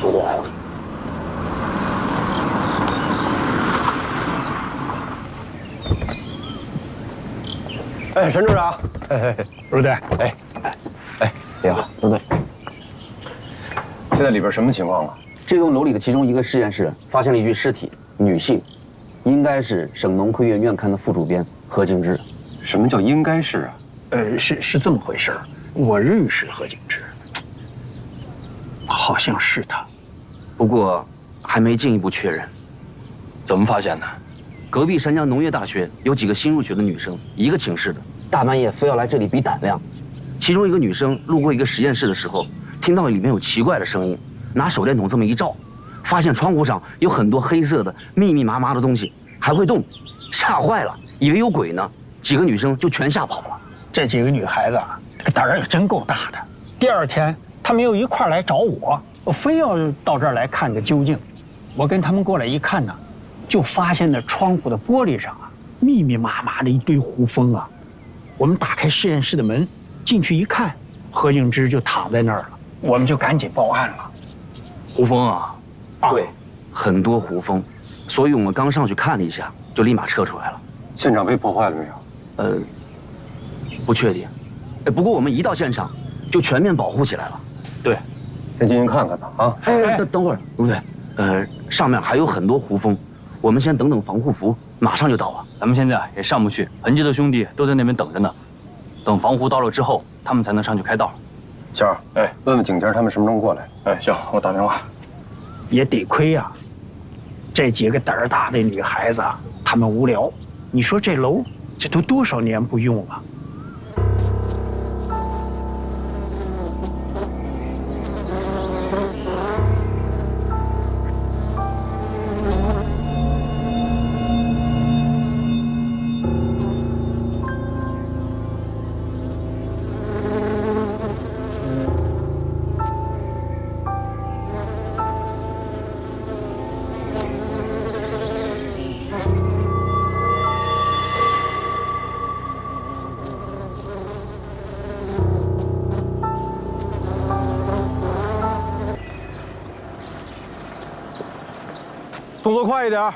部队来了。哎，陈处长，陆队，你好，陆队。现在里边什么情况啊？这栋楼里的其中一个实验室发现了一具尸体，女性，应该是省农科院院刊的副主编何敬之。什么叫应该是啊？是这么回事儿，我认识何敬之，好像是他，不过还没进一步确认。怎么发现的？隔壁山江农业大学有几个新入学的女生，一个寝室的，大半夜非要来这里比胆量。其中一个女生路过一个实验室的时候，听到里面有奇怪的声音，拿手电筒这么一照，发现窗户上有很多黑色的密密麻麻的东西，还会动，吓坏了，以为有鬼呢。几个女生就全吓跑了。这几个女孩子啊，这个胆儿也真够大的。第二天，她们又一块儿来找我非要到这儿来看个究竟。我跟他们过来一看呢，就发现那窗户的玻璃上啊，密密麻麻的一堆胡蜂啊。我们打开实验室的门，进去一看，何敬之就躺在那儿了。我们就赶紧报案了。胡蜂啊？对，很多胡蜂，所以我们刚上去看了一下，就立马撤出来了。现场被破坏了没有？不确定。不过我们一到现场，就全面保护起来了。对，先进去看看吧。啊，等会儿，陆队，上面还有很多胡蜂，我们先等等防护服，马上就到了。咱们现在也上不去，痕迹的兄弟都在那边等着呢。等防护到了之后，他们才能上去开道。仙儿，问问景家他们什么时候过来？行，我打电话。也得亏呀，这几个胆儿大的女孩子啊，她们无聊。你说这楼这都多少年不用了？动作快一点。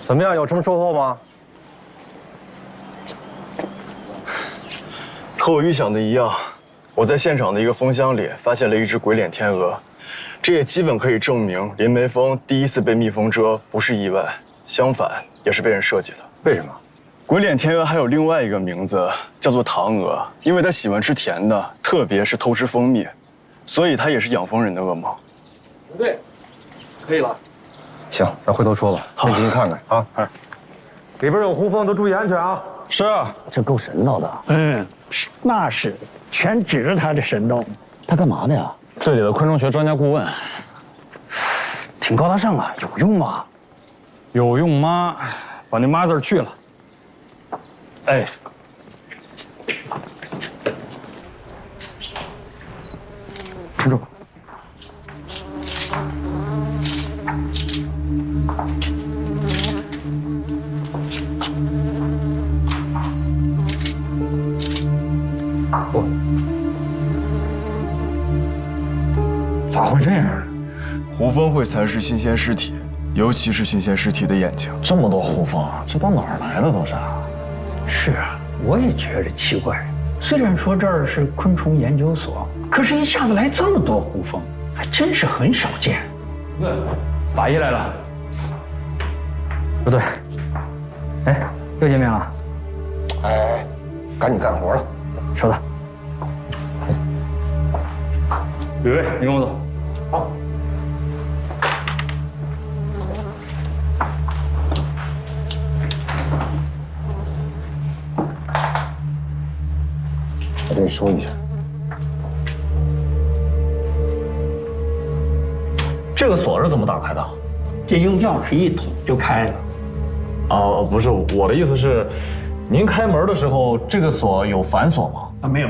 怎么样？有什么收获吗？和我预想的一样，我在现场的一个蜂箱里发现了一只鬼脸天鹅，这也基本可以证明林梅峰第一次被蜜蜂蛰不是意外，相反也是被人设计的。为什么？鬼脸天鹅还有另外一个名字，叫做唐鹅，因为它喜欢吃甜的，特别是偷吃蜂蜜，所以它也是养蜂人的噩梦。不对，可以了。行，咱回头说吧。先进去看看啊。里边有胡蜂，都注意安全啊。是啊，这够神叨的。那是，全指着他的神叨。他干嘛的呀？队里的昆虫学专家顾问，挺高大上啊，有用吗？有用吗？把那妈字去了。陈主。咋会这样？胡蜂会蚕食新鲜尸体，尤其是新鲜尸体的眼睛。这么多胡蜂，这都哪儿来的都是？是啊，我也觉着奇怪。虽然说这儿是昆虫研究所，可是一下子来这么多胡蜂，还真是很少见。法医来了。不对，又见面了。赶紧干活了。收了。吕薇，你跟我走。好。我跟你说一下，这个锁是怎么打开的？这用钥匙一捅就开了。不是，我的意思是，您开门的时候，这个锁有反锁吗？没有。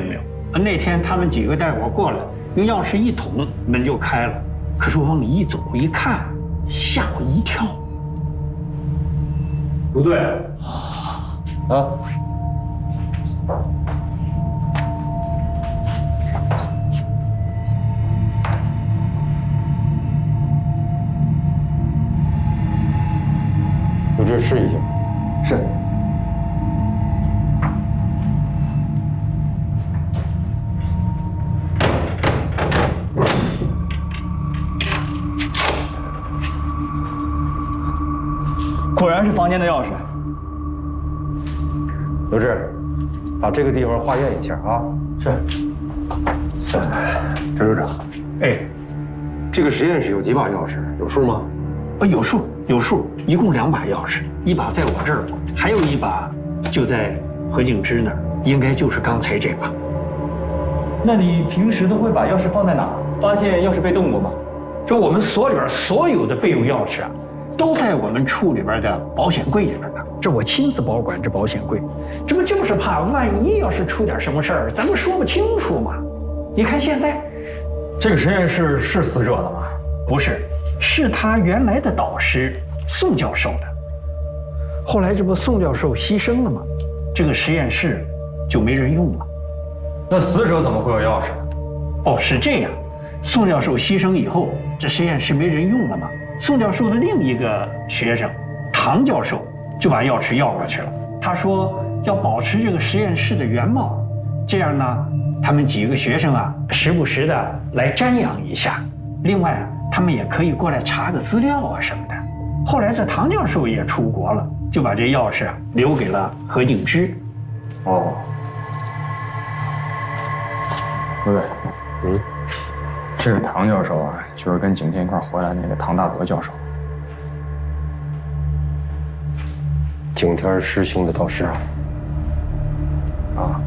那天他们几个带我过来，用钥匙一捅，门就开了。可是我往里一走一看，吓我一跳。不对。啊。有志试一下。是。果然是房间的钥匙。刘志，把这个地方化验一下啊。是。陈处长，哎，这个实验室有几把钥匙？有数吗？有数，有数，一共2把钥匙，一把在我这儿，还有一把就在何景之那儿，应该就是刚才这把。那你平时都会把钥匙放在哪？发现钥匙被动过吗？这我们所里边所有的备用钥匙啊，都在我们处里边的保险柜里边呢。这我亲自保管这保险柜，这不就是怕万一要是出点什么事儿，咱们说不清楚嘛。你看现在，这个实验室是死者的吗？不是，是他原来的导师宋教授的。后来这不宋教授牺牲了吗？这个实验室就没人用了。那死者怎么会有钥匙？哦，是这样，宋教授牺牲以后，这实验室没人用了嘛。宋教授的另一个学生唐教授就把钥匙要过去了。他说要保持这个实验室的原貌，这样呢，他们几个学生啊，时不时的来瞻仰一下。另外，他们也可以过来查个资料啊什么的。后来这唐教授也出国了，就把这钥匙留给了何景之。哦，不对，这个唐教授啊，就是跟景天一块回来那个唐大德教授。景天师兄的导师啊。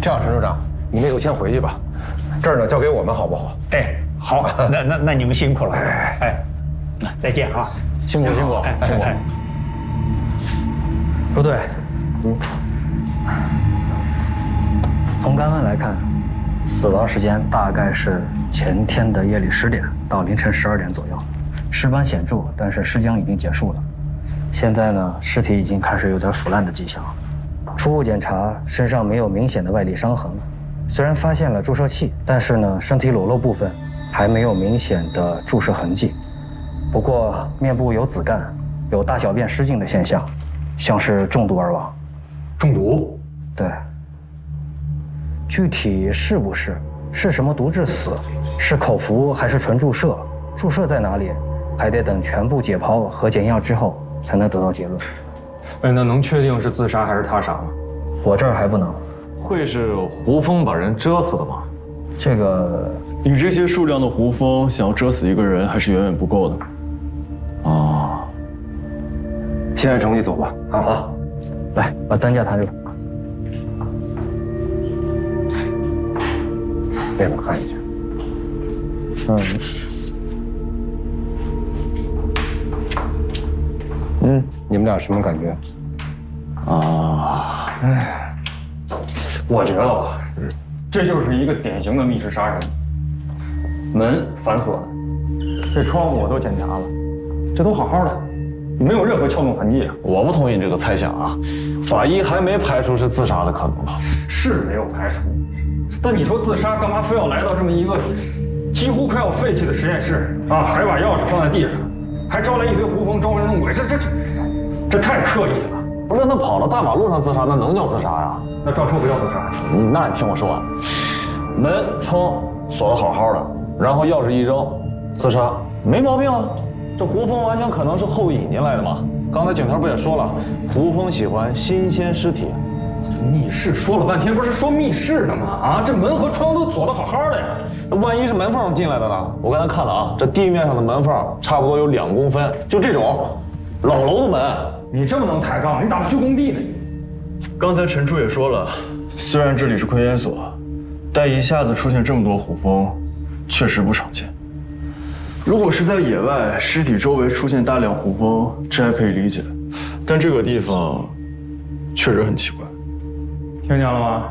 这样，陈处长，你们就先回去吧，这儿呢交给我们好不好？哎，好，那你们辛苦了。哎，再见啊，辛苦辛苦，辛苦。不对，从干案来看，死亡时间大概是前天的夜里10点到凌晨12点左右，尸斑显著，但是尸僵已经结束了。现在呢，尸体已经开始有点腐烂的迹象。初步检查身上没有明显的外力伤痕，虽然发现了注射器，但是呢，身体裸露部分还没有明显的注射痕迹。不过面部有紫绀，有大小便失禁的现象，像是中毒而亡。中毒？对。具体是什么毒致死，是口服还是纯注射？注射在哪里？还得等全部解剖和检验之后才能得到结论。哎，那能确定是自杀还是他杀吗？我这儿还不能。会是胡蜂把人蛰死的吗？这个，以这些数量的胡蜂，想要蛰死一个人还是远远不够的。哦，现在程序走吧。啊，好，来把担架抬出来。那边看一下。你们俩什么感觉？啊，我觉得吧，这就是一个典型的密室杀人。门反锁的，这窗户我都检查了，这都好好的，没有任何撬动痕迹啊。我不同意你这个猜想啊，法医还没排除是自杀的可能吧？是没有排除，但你说自杀干嘛非要来到这么一个几乎快要废弃的实验室啊？还把钥匙放在地上，还招来一堆胡蜂装神弄鬼，这太刻意了。不是，那跑到大马路上自杀，那能叫自杀呀？那撞车不叫自杀。那你听我说啊，门窗锁得好好的，然后钥匙一扔，自杀没毛病啊。这胡蜂完全可能是后引进来的嘛。刚才警察不也说了，胡蜂喜欢新鲜尸体。密室说了半天，不是说密室呢吗？啊，这门和窗都锁得好好的呀。那万一是门缝进来的呢？我刚才看了啊，这地面上的门缝差不多有2公分，就这种老楼的门。你这么能抬杠，你咋不去工地呢？刚才陈处也说了，虽然这里是窥烟所，但一下子出现这么多胡蜂，确实不常见。如果是在野外，尸体周围出现大量胡蜂，这还可以理解，但这个地方确实很奇怪。听见了吗？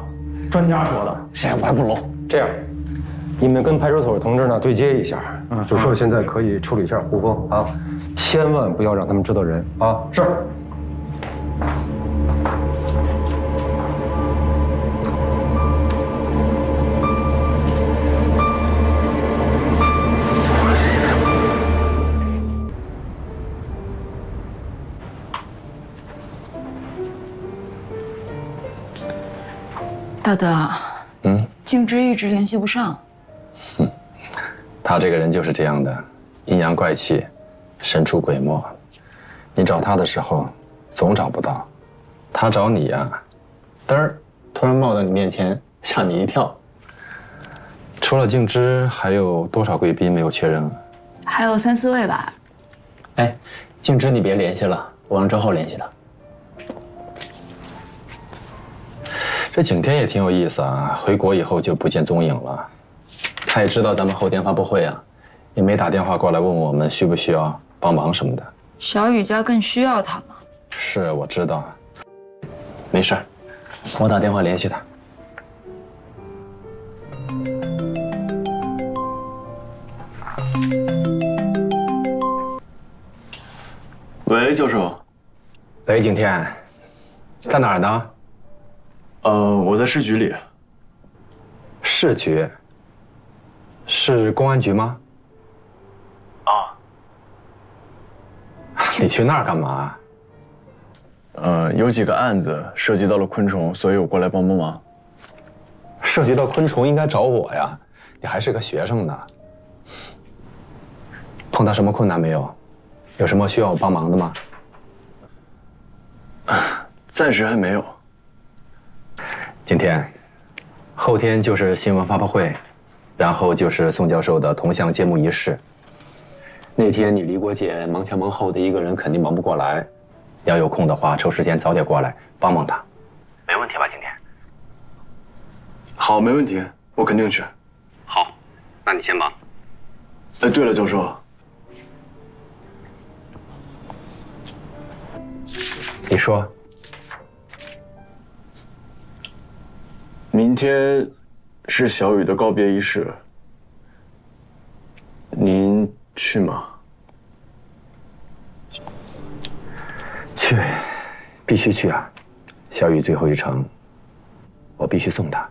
专家说的。现在我还不聋。这样，你们跟派出所同志呢对接一下，就说现在可以处理一下胡峰啊，千万不要让他们知道人啊。是。大德，静之一直联系不上。他这个人就是这样的，阴阳怪气，神出鬼没。你找他的时候，总找不到；他找你呀，嘚儿，突然冒到你面前，吓你一跳。除了静之，还有多少贵宾没有确认？还有3、4位吧。哎，静之你别联系了，我让周浩联系他。这景天也挺有意思啊，回国以后就不见踪影了。他也知道咱们后天发布会啊，也没打电话过来问我们需不需要帮忙什么的。小雨家更需要他吗？是，我知道。没事，我打电话联系他。喂，教授。喂，景天，在哪儿呢？我在市局里。市局？是公安局吗？你去那儿干嘛？有几个案子涉及到了昆虫，所以我过来帮忙。涉及到昆虫应该找我呀，你还是个学生呢。碰到什么困难没有？有什么需要我帮忙的吗？暂时还没有。今天，后天就是新闻发布会，然后就是宋教授的铜像揭幕仪式。那天你离国姐忙前忙后的一个人肯定忙不过来，要有空的话抽时间早点过来帮帮他。没问题吧，今天？好，没问题，我肯定去。好，那你先忙。哎，对了，教授，你说。明天是小雨的告别仪式，您去吗？去，必须去啊！小雨最后一程，我必须送他。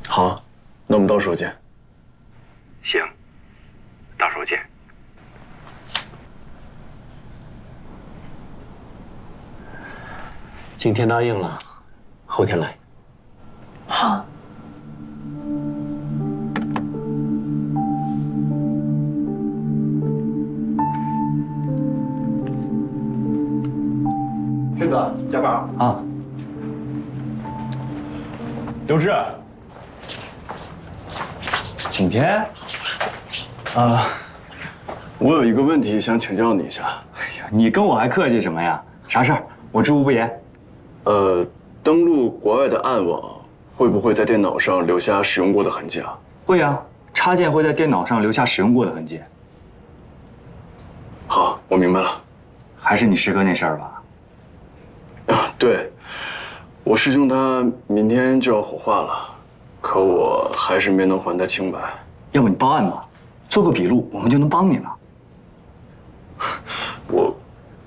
好，那我们到时候见。行，到时候见。今天答应了，后天来。好。世子，加班啊！刘志，景天，我有一个问题想请教你一下。哎呀，你跟我还客气什么呀？啥事儿？我知无不言。登录国外的暗网会不会在电脑上留下使用过的痕迹啊？会啊，插件会在电脑上留下使用过的痕迹。好，我明白了。还是你师哥那事儿吧？对，我师兄他明天就要火化了，可我还是没能还他清白。要不你报案吧，做个笔录，我们就能帮你了。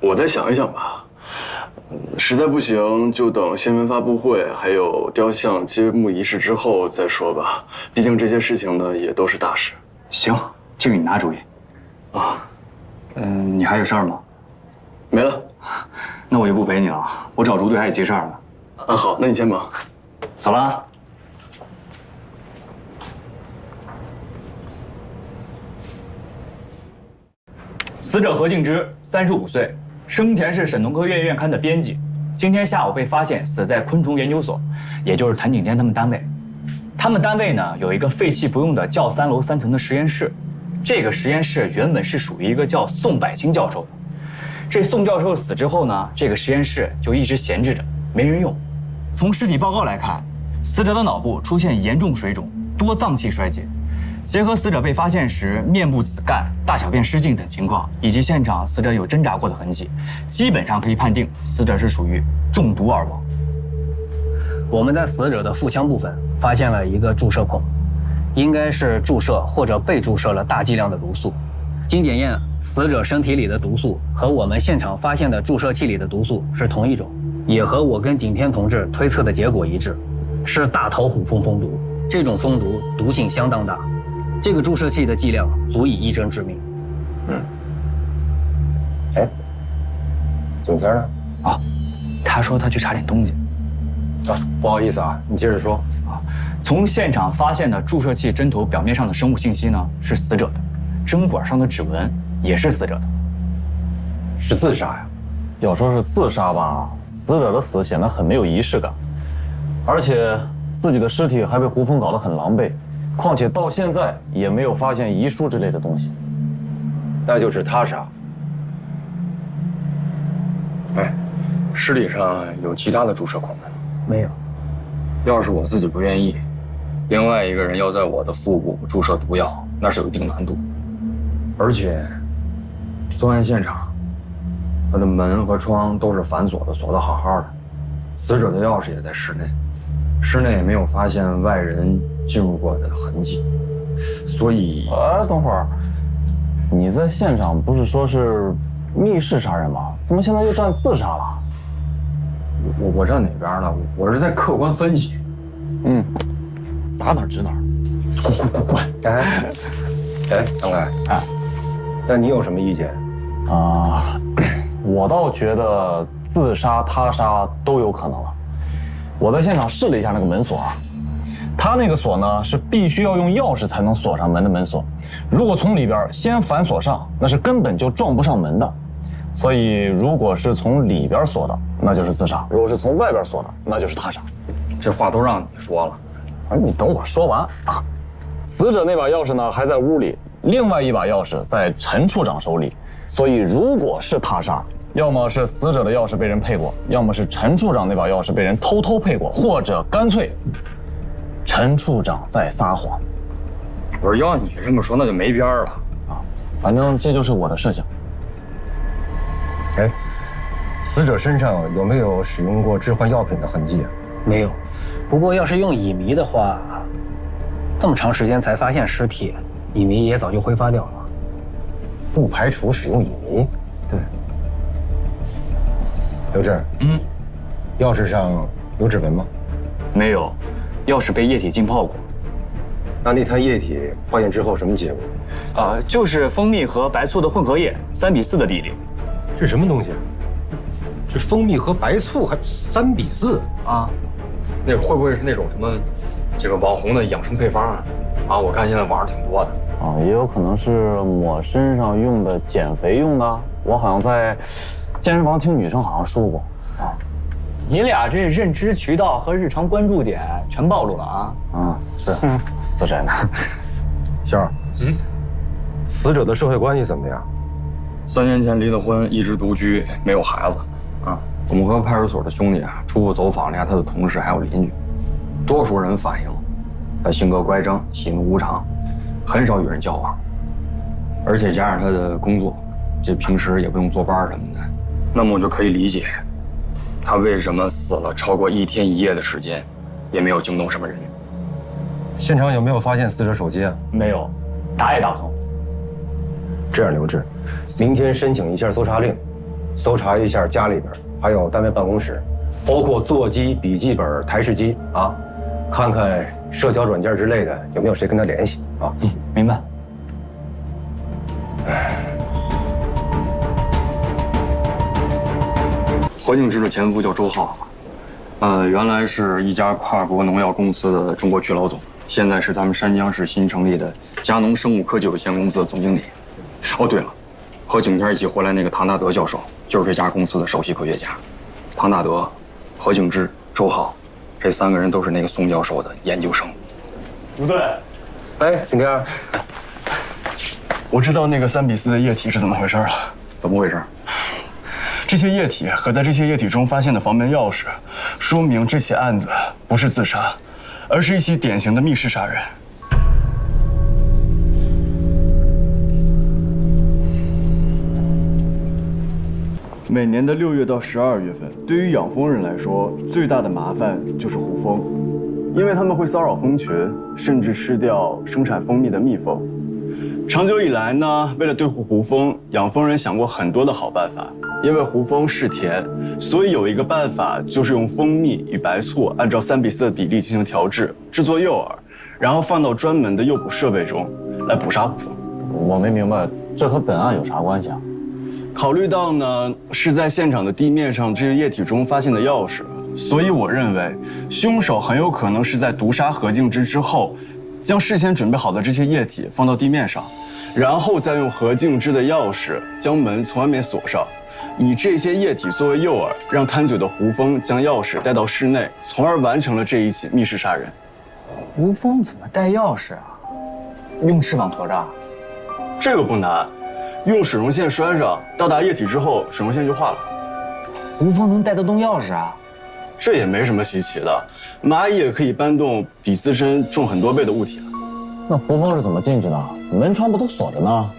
我再想一想吧。实在不行，就等新闻发布会还有雕像揭幕仪式之后再说吧。毕竟这些事情呢，也都是大事。行，这个你拿主意。你还有事儿吗？没了。那我就不陪你了，我找朱队还得接事儿呢。好，那你先忙。走了啊。死者何敬之，35岁。生前是省农科院院刊的编辑，今天下午被发现死在昆虫研究所，也就是谭景天他们单位。他们单位呢有一个废弃不用的教3楼3层的实验室，这个实验室原本是属于一个叫宋百清教授的。这宋教授死之后呢，这个实验室就一直闲置着，没人用。从尸体报告来看，死者的脑部出现严重水肿，多脏器衰竭。结合死者被发现时面部紫干、大小便失禁等情况，以及现场死者有挣扎过的痕迹，基本上可以判定死者是属于中毒而亡。我们在死者的腹腔部分发现了一个注射孔，应该是注射或者被注射了大剂量的毒素。经检验，死者身体里的毒素和我们现场发现的注射器里的毒素是同一种，也和我跟景天同志推测的结果一致，是大头虎蜂蜂毒。这种蜂毒毒性相当大，这个注射器的剂量足以一针致命。哎，景天呢？啊，他说他去查点东西。啊，不好意思啊，你接着说。从现场发现的注射器针头表面上的生物信息呢是死者的，针管上的指纹也是死者的，是自杀呀？要说是自杀吧，死者的死显得很没有仪式感，而且自己的尸体还被胡峰搞得很狼狈，况且到现在也没有发现遗书之类的东西，那就是他杀。哎，尸体上有其他的注射孔吗？没有。要是我自己不愿意，另外一个人要在我的腹部注射毒药，那是有一定难度。而且，作案现场，他的门和窗都是反锁的，锁得好好的。死者的钥匙也在室内，室内也没有发现外人进入过的痕迹，所以……等会儿，你在现场不是说是密室杀人吗？怎么现在又站自杀了？我站哪边了？我是在客观分析。打哪儿指哪儿。滚！哎，张开。那你有什么意见？我倒觉得自杀、他杀都有可能了。我在现场试了一下那个门锁啊，他那个锁呢是必须要用钥匙才能锁上门的门锁，如果从里边先反锁上，那是根本就撞不上门的。所以，如果是从里边锁的，那就是自杀；如果是从外边锁的，那就是他杀。这话都让你说了，你等我说完啊！死者那把钥匙呢还在屋里，另外一把钥匙在陈处长手里。所以，如果是他杀，要么是死者的钥匙被人配过，要么是陈处长那把钥匙被人偷偷配过，或者干脆陈处长在撒谎。不是，要你这么说，那就没边儿了啊！反正这就是我的设想。哎，死者身上有没有使用过致幻药品的痕迹啊？没有。不过要是用乙醚的话，这么长时间才发现尸体，乙醚也早就挥发掉了。不排除使用乙醚。对。刘志，钥匙上有指纹吗？没有，钥匙被液体浸泡过。那滩液体化验之后什么结果？就是蜂蜜和白醋的混合液，3:4的比例。是什么东西？这蜂蜜和白醋还3:4啊？那会不会是那种什么，这个网红的养生配方啊？我看现在网上挺多的。也有可能是抹身上用的、减肥用的。我好像在健身房听女生好像说过。你俩这认知渠道和日常关注点全暴露了啊！是，死宅男。仙儿，死者的社会关系怎么样？3年前离了婚，一直独居，没有孩子。我们和派出所的兄弟初步走访了一下他的同事还有邻居，多数人反映他性格乖张、喜怒无常，很少与人交往，而且加上他的工作，这平时也不用坐班什么的，那么我就可以理解他为什么死了超过1天1夜的时间，也没有惊动什么人。现场有没有发现死者手机啊？没有，打也打不通。这样，刘志，明天申请一下搜查令，搜查一下家里边，还有单位办公室，包括座机、笔记本、台式机啊，看看社交软件之类的有没有谁跟他联系啊。明白。何敬之的前夫叫周浩，原来是一家跨国农药公司的中国区老总，现在是咱们山江市新成立的佳农生物科技有限公司的总经理。对了，和景天一起回来那个唐大德教授，就是这家公司的首席科学家。唐大德、何敬之、周浩，这3个人都是那个宋教授的研究生。不对，景天，我知道那个3:4的液体是怎么回事了。怎么回事？这些液体和在这些液体中发现的房门钥匙，说明这起案子不是自杀，而是一起典型的密室杀人。每年的6月到12月份，对于养蜂人来说，最大的麻烦就是胡蜂。因为它们会骚扰蜂群，甚至吃掉生产蜂蜜的蜜蜂。长久以来呢，为了对付胡蜂，养蜂人想过很多的好办法。因为胡蜂嗜甜，所以有一个办法就是用蜂蜜与白醋按照3:4的比例进行调制，制作诱饵，然后放到专门的诱捕设备中来捕杀胡蜂。我没明白，这和本案有啥关系啊？考虑到呢是在现场的地面上这个液体中发现的钥匙，所以我认为凶手很有可能是在毒杀何敬之之后，将事先准备好的这些液体放到地面上，然后再用何敬之的钥匙将门从外面锁上，以这些液体作为诱饵，让贪嘴的胡蜂将钥匙带到室内，从而完成了这一起密室杀人。胡蜂怎么带钥匙啊？用翅膀驮着？这个不难，用水溶线拴上，到达液体之后，水溶线就化了。胡蜂能带得动钥匙啊？这也没什么稀奇的，蚂蚁也可以搬动比自身重很多倍的物体啊。那胡蜂是怎么进去的？门窗不都锁着呢？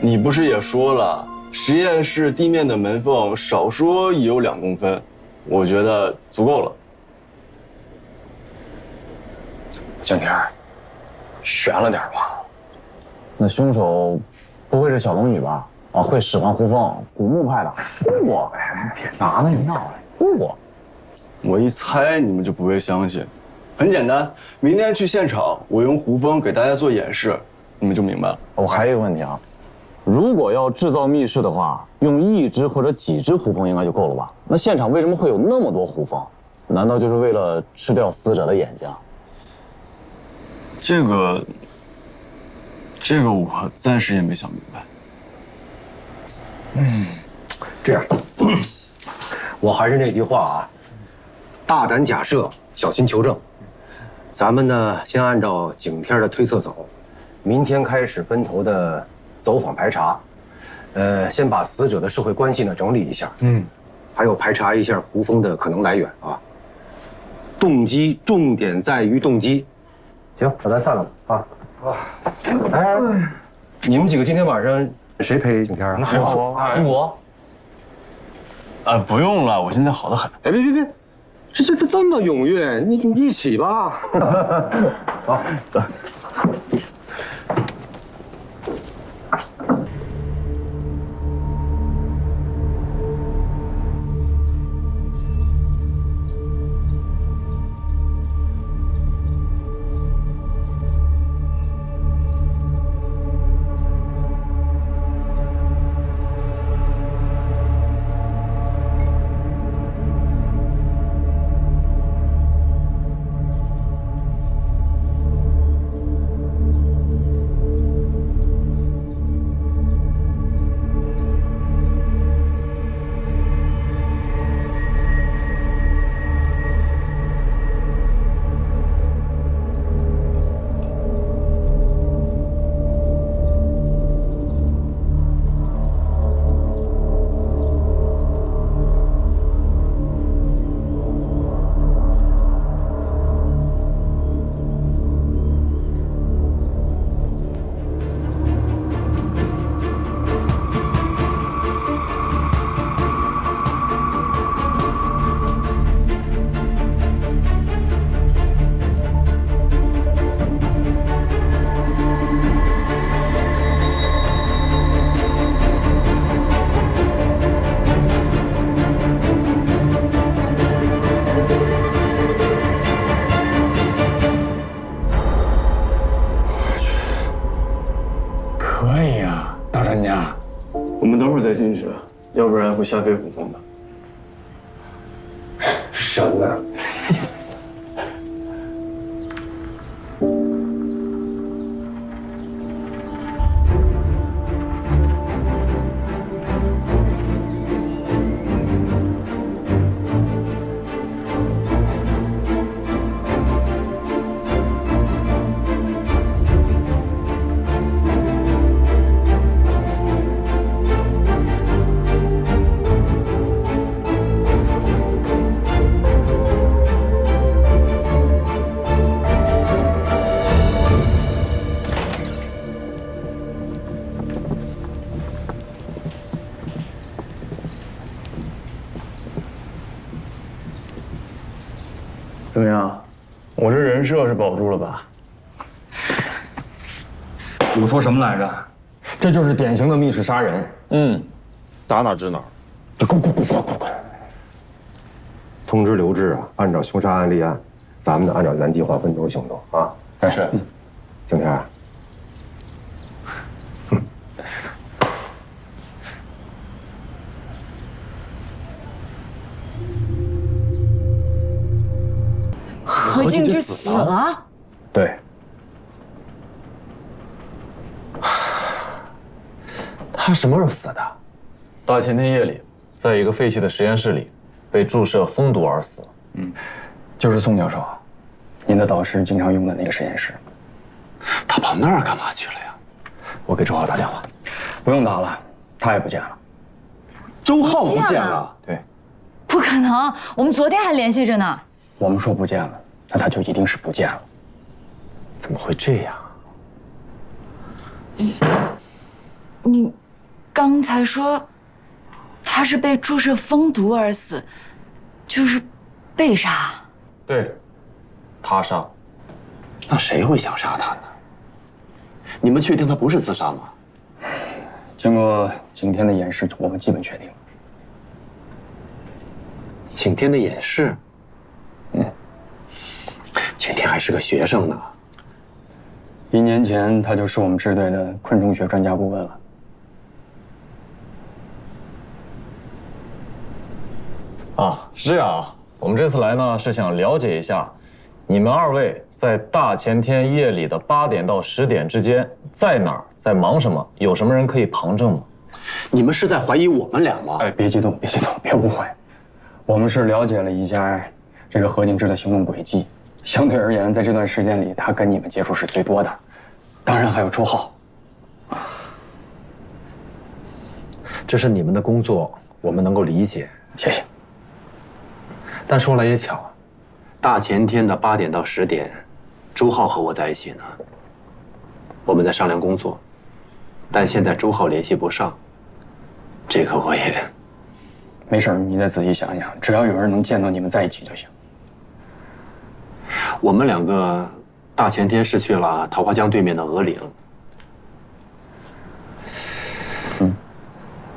你不是也说了，实验室地面的门缝少说也有2公分，我觉得足够了。景天，悬了点吧？那凶手不会是小龙女吧？啊，会使唤胡蜂，古墓派的。我别拿呢，你闹来。我一猜你们就不会相信。很简单，明天去现场，我用胡蜂给大家做演示，你们就明白了。我还有一个问题啊，如果要制造密室的话，用1只或者几只胡蜂应该就够了吧？那现场为什么会有那么多胡蜂？难道就是为了吃掉死者的眼睛？这个我暂时也没想明白。这样，我还是那句话啊，大胆假设，小心求证。咱们呢，先按照景天的推测走，明天开始分头的走访排查。先把死者的社会关系呢整理一下，还有排查一下胡蜂的可能来源啊。动机重点在于动机。行，那咱散了吧啊。哎，你们几个今天晚上谁陪景天啊？我。不用了，我现在好得很。哎，别，这么踊跃，你一起吧。好，走。可以啊，大专家。我们等会儿再进去，要不然会吓飞胡蜂的。神啊！怎么样？我这人设是保住了吧？我说什么来着？这就是典型的密室杀人。打哪知哪。滚！通知刘志啊，按照凶杀案立案，咱们呢按照原计划分头行动啊。是。景天。何静之死了。对。他什么时候死的？大前天夜里，在一个废弃的实验室里，被注射蜂毒而死。就是宋教授，您的导师经常用的那个实验室。他跑那儿干嘛去了呀？我给周浩打电话。不用打了，他也不见了。周浩不见了？对。不可能，我们昨天还联系着呢。我们说不见了，那他就一定是不见了。怎么会这样？你刚才说他是被注射蜂毒而死，就是被杀？对，他杀。那谁会想杀他呢？你们确定他不是自杀吗？经过景天的演示，我们基本确定。景天的演示？景天还是个学生呢。1年前，他就是我们支队的昆虫学专家顾问了。是这样啊。我们这次来呢，是想了解一下，你们2位在大前天夜里的8点到10点之间，在哪儿，在忙什么？有什么人可以旁证吗？你们是在怀疑我们俩吗？别激动，别误会。我们是了解了一下这个何景之的行动轨迹，相对而言，在这段时间里，他跟你们接触是最多的，当然还有周浩。这是你们的工作，我们能够理解。谢谢。但说来也巧，大前天的8点到10点，周浩和我在一起呢。我们在商量工作，但现在周浩联系不上，这个我也……没事，你再仔细想想，只要有人能见到你们在一起就行。我们2个大前天是去了桃花江对面的鹅岭，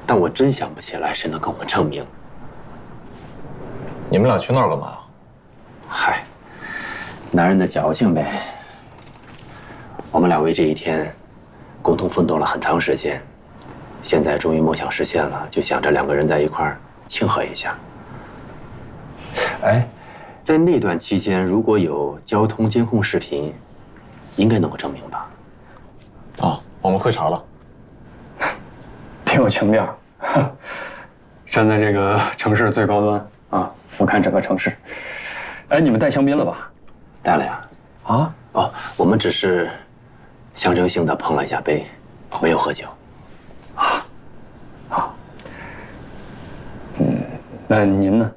但我真想不起来谁能跟我们证明。你们俩去那儿干嘛？嗨，男人的矫情呗。我们俩为这一天共同奋斗了很长时间，现在终于梦想实现了，就想着2个人在一块儿庆贺一下。哎，在那段期间，如果有交通监控视频，应该能够证明吧？我们会查了。挺有情调，站在这个城市最高端啊，俯瞰整个城市。哎，你们带香槟了吧？带了呀。我们只是象征性的碰了一下杯，没有喝酒。那您呢？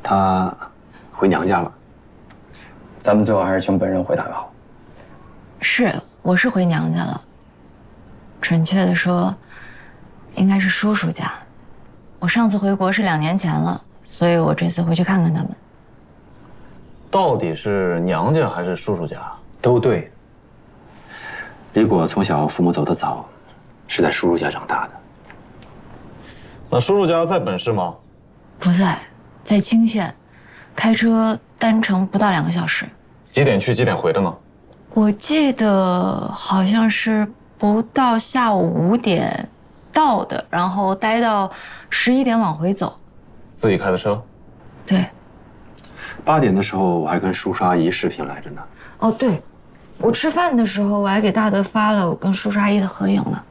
他回娘家了。咱们最后还是请本人回答吧。是，我是回娘家了。准确的说，应该是叔叔家。我上次回国是2年前了，所以我这次回去看看他们。到底是娘家还是叔叔家？都对。李果从小父母走得早，是在叔叔家长大的。那叔叔家在本市吗？不在，在泾县，开车单程不到2个小时。几点去几点回的呢？我记得好像是不到下午5点到的，然后待到11点往回走。自己开的车？对。8点的时候，我还跟叔叔阿姨视频来着呢。哦，对，我吃饭的时候我还给大德发了我跟叔叔阿姨的合影呢。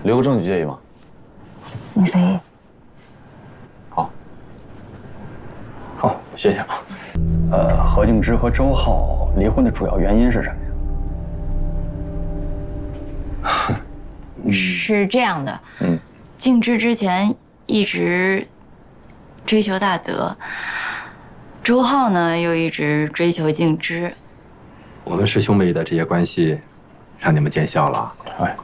留个证据介意吗？你随意。好，谢谢啊。何静之和周浩离婚的主要原因是什么呀？是这样的，静之之前一直追求大德，周浩呢又一直追求静之。我们师兄妹的这些关系，让你们见笑了。哎，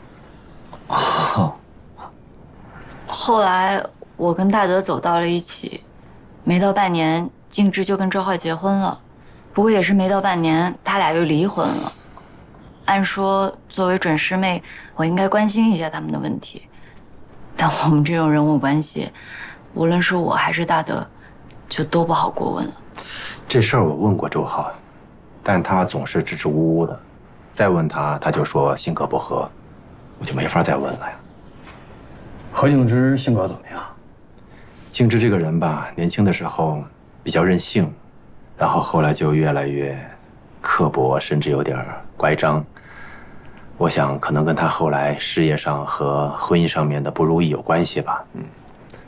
后来我跟大德走到了一起，没到半年，静之就跟周浩结婚了。不过也是没到半年，他俩又离婚了。按说作为准师妹，我应该关心一下他们的问题，但我们这种人物关系，无论是我还是大德，就都不好过问了。这事儿我问过周浩，但他总是支支吾吾的，再问他，他就说性格不合，我就没法再问了呀。何静之性格怎么样？静之这个人吧，年轻的时候比较任性，然后后来就越来越刻薄，甚至有点乖张。我想可能跟他后来事业上和婚姻上面的不如意有关系吧。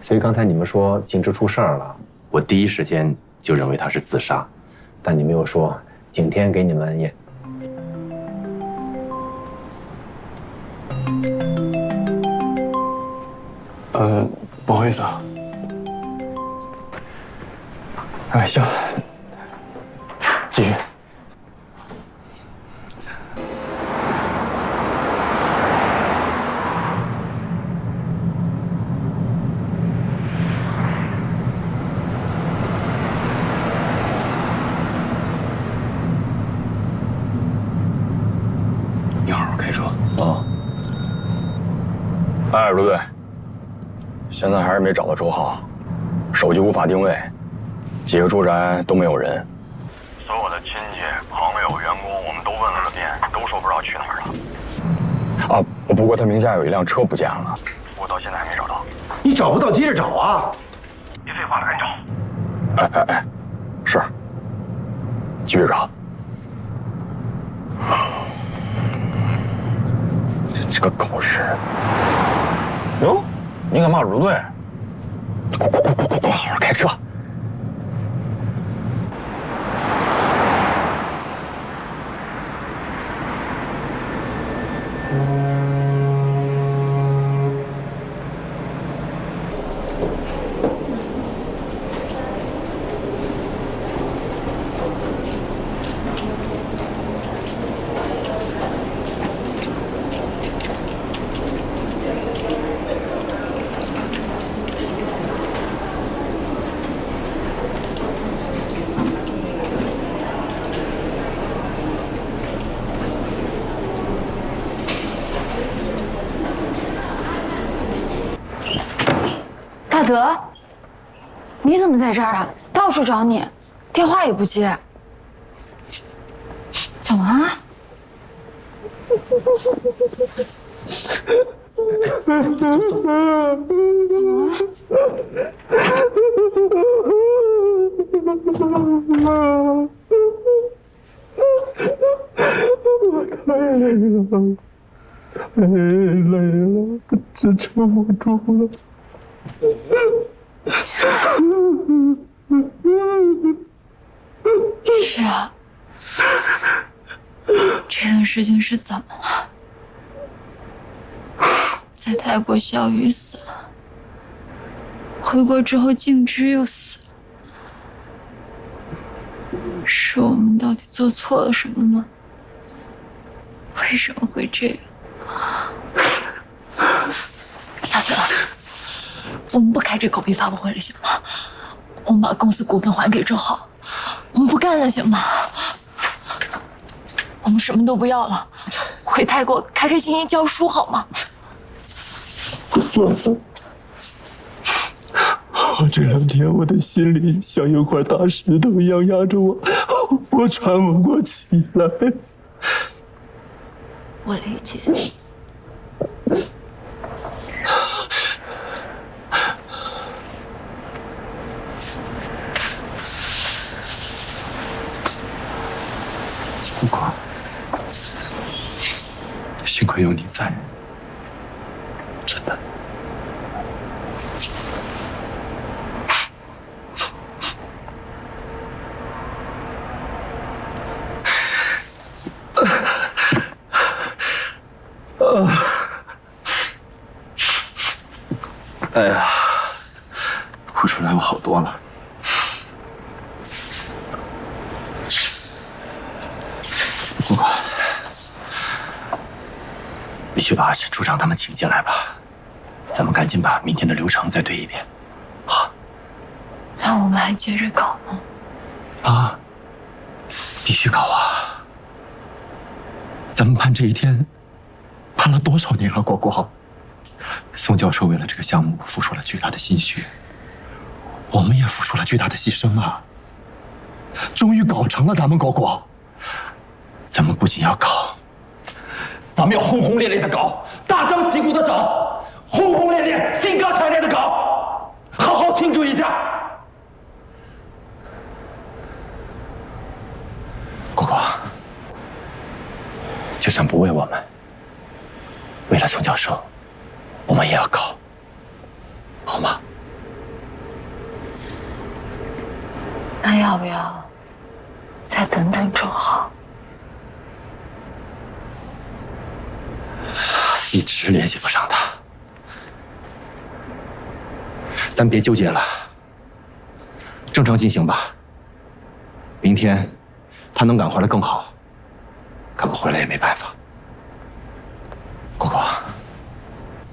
所以刚才你们说静之出事儿了，我第一时间就认为他是自杀，但你们又说景天给你们也……不好意思啊。哎，行，继续。你好好开车。啊。哎，卢队，现在还是没找到周浩，手机无法定位，几个住宅都没有人。所有的亲戚、朋友、员工，我们都问了个遍，都说不知道去哪儿了。啊，不过他名下有一辆车不见了，我到现在还没找到。你找不到接着找啊！别废话了，赶紧找。哎，是，继续找。这个狗日！哟，你敢骂卢队？快，好好开车！大德，你怎么在这儿啊？到处找你，电话也不接，怎么了？太累了，支撑不住了。是啊，这段时间是怎么了？在泰国小雨死了，回国之后静之又死了，是我们到底做错了什么吗？为什么会这样？大德，我们不开这狗屁发布会了，行吗？我们把公司股份还给周浩，我们不干了，行吗？我们什么都不要了，回泰国开开心心教书，好吗？这2天我的心里像有块大石头一样压着我，我喘不过气来。我理解。不过，幸亏有你在，真的。哎呀，哭出来我好多了。不过，去把陈处长他们请进来吧，咱们赶紧把明天的流程再对一遍。好。那我们还接着搞吗？啊，必须搞啊！咱们盼这一天，盼了多少年了，果果。宋教授为了这个项目付出了巨大的心血，我们也付出了巨大的牺牲啊！终于搞成了，咱们果果。咱们不仅要搞，咱们要轰轰烈烈的搞，大张旗鼓的找，轰轰烈烈、兴高采烈的搞，好好庆祝一下。果果，就算不为我们，为了宋教授，我们也要搞，好吗？那要不要再等等周浩？一直联系不上他，咱别纠结了，正常进行吧。明天他能赶回来更好，赶不回来也没办法。果果，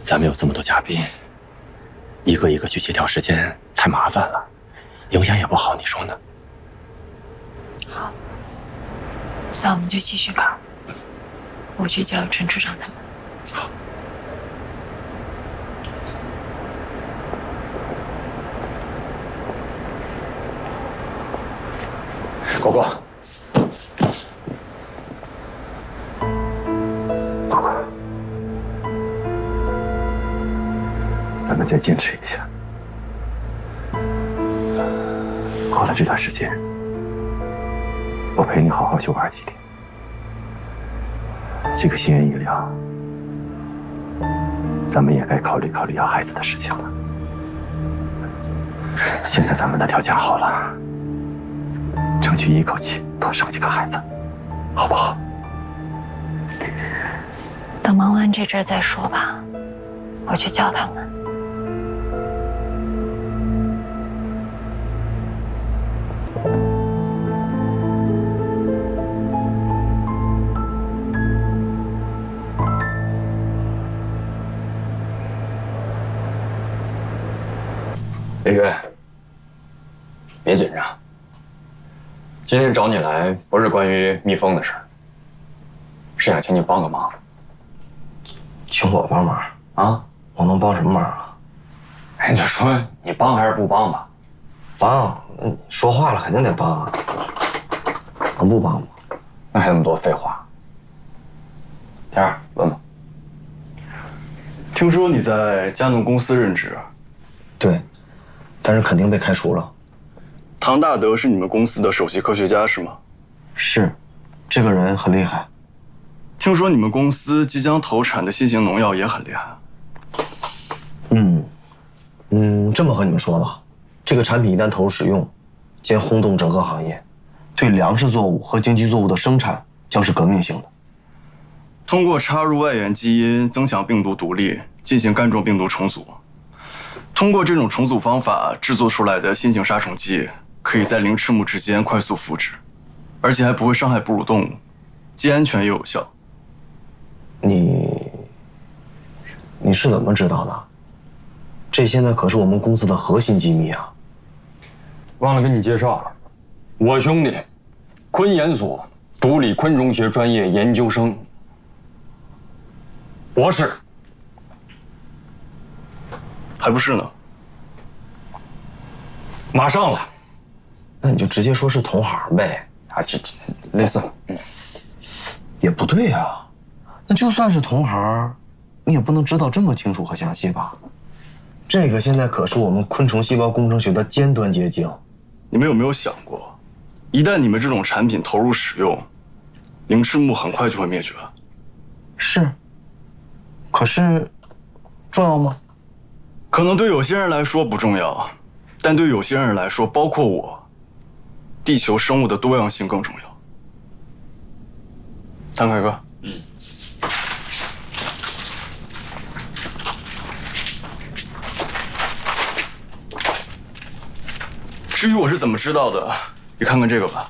咱们有这么多嘉宾，一个一个去协调时间太麻烦了，影响也不好，你说呢？好，那我们就继续搞。我去叫陈处长他们。好。果果，果果，咱们再坚持一下。过了这段时间，我陪你好好去玩几天。这个新源医疗，咱们也该考虑考虑要孩子的事情了。现在咱们的条件好了，争取一口气多生几个孩子，好不好？等忙完这阵再说吧，我去叫他们。李月，别紧张。今天找你来不是关于蜜蜂的事儿，是想请你帮个忙。请我帮忙啊？我能帮什么忙啊？哎，你就说你帮还是不帮吧？帮，说话了肯定得帮啊。能不帮吗？那还那么多废话。天儿，问吧。听说你在佳能公司任职？对。但是肯定被开除了。唐大德是你们公司的首席科学家是吗？是，这个人很厉害。听说你们公司即将投产的新型农药也很厉害。这么和你们说吧，这个产品一旦投入使用，将轰动整个行业，对粮食作物和经济作物的生产将是革命性的。通过插入外源基因增强病毒独立，进行冠状病毒重组。通过这种重组方法制作出来的新型杀虫剂，可以在灵翅目之间快速复制，而且还不会伤害哺乳动物，既安全又有效。你是怎么知道的？这现在可是我们公司的核心机密啊！忘了跟你介绍了，我兄弟，昆研所毒理昆虫学专业研究生，博士。还不是呢，马上了。那你就直接说是同行呗。啊，这类似。也不对啊，那就算是同行，你也不能知道这么清楚和详细吧？这个现在可是我们昆虫细胞工程学的尖端结晶。你们有没有想过，一旦你们这种产品投入使用，灵翅目很快就会灭绝。是。可是，重要吗？可能对有些人来说不重要，但对有些人来说，包括我，地球生物的多样性更重要。张凯哥，至于我是怎么知道的，你看看这个吧。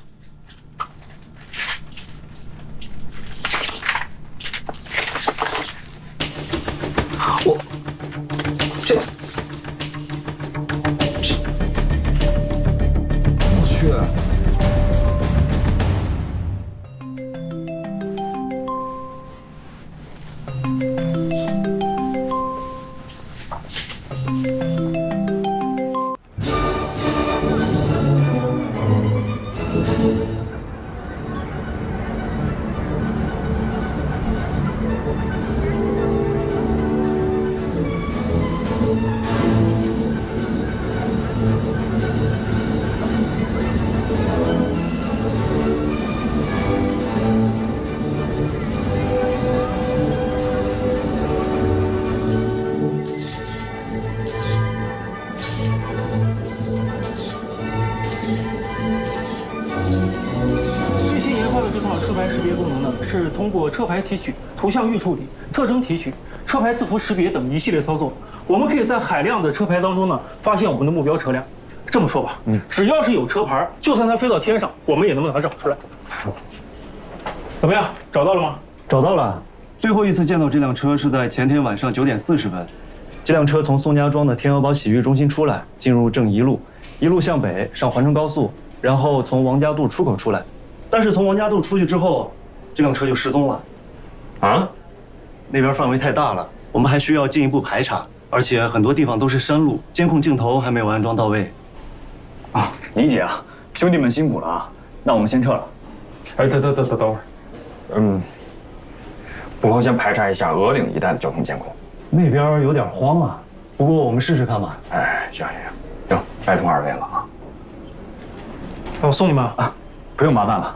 是通过车牌提取、图像预处理、特征提取、车牌字符识别等一系列操作，我们可以在海量的车牌当中呢，发现我们的目标车辆。这么说吧，只要是有车牌，就算它飞到天上，我们也能把它找出来。怎么样，找到了吗？找到了。最后一次见到这辆车是在前天晚上9点40分。这辆车从宋家庄的天鹅堡洗浴中心出来，进入正一路，一路向北上环城高速，然后从王家渡出口出来。但是从王家渡出去之后，这辆车就失踪了。啊？那边范围太大了，我们还需要进一步排查，而且很多地方都是山路，监控镜头还没有安装到位。啊，理解啊，兄弟们辛苦了啊，那我们先撤了。哎，等会儿，不妨先排查一下鹅岭一带的交通监控。那边有点荒啊，不过我们试试看吧。哎，行，拜托二位了啊。那我送你们啊，不用麻烦了，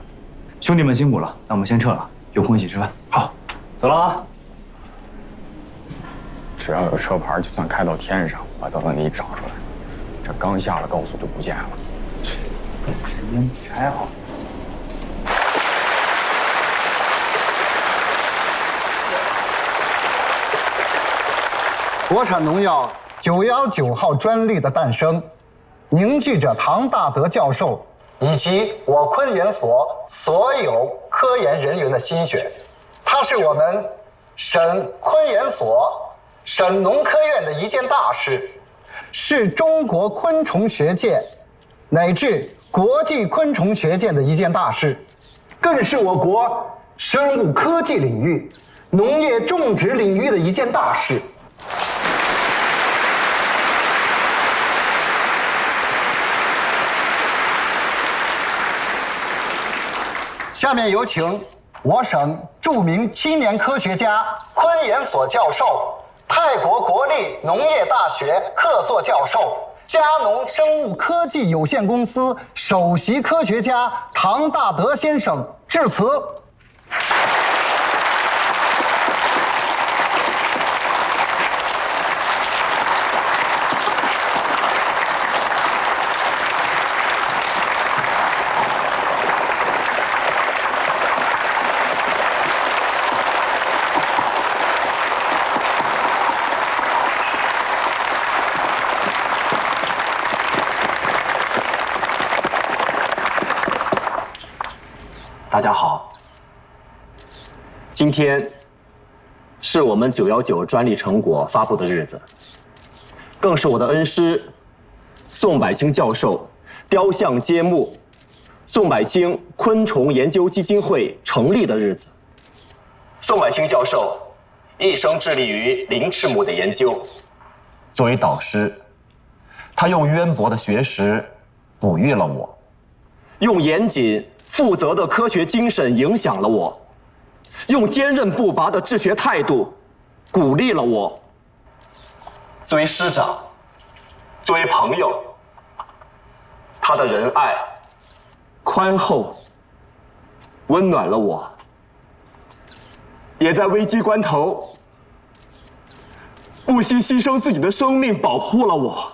兄弟们辛苦了，那我们先撤了，有空一起吃饭。好，走了啊。只要有车牌，就算开到天上，我都能给你找出来。这刚下了高速就不见了，时间还好。国产农药919号专利的诞生，凝聚着唐大德教授以及我昆研所所有科研人员的心血。它是我们省昆研所、省农科院的一件大事，是中国昆虫学界乃至国际昆虫学界的一件大事，更是我国生物科技领域、农业种植领域的一件大事。下面有请我省著名青年科学家、昆研所教授、泰国国立农业大学客座教授、佳农生物科技有限公司首席科学家唐大德先生致辞。大家好，今天是我们919专利成果发布的日子，更是我的恩师宋百清教授雕像揭幕、宋百清昆虫研究基金会成立的日子。宋百清教授一生致力于鳞翅目的研究，作为导师，他用渊博的学识哺育了我，用严谨负责的科学精神影响了我，用坚韧不拔的治学态度鼓励了我。作为师长，作为朋友，他的仁爱、宽厚温暖了我，也在危机关头不惜牺牲自己的生命保护了我。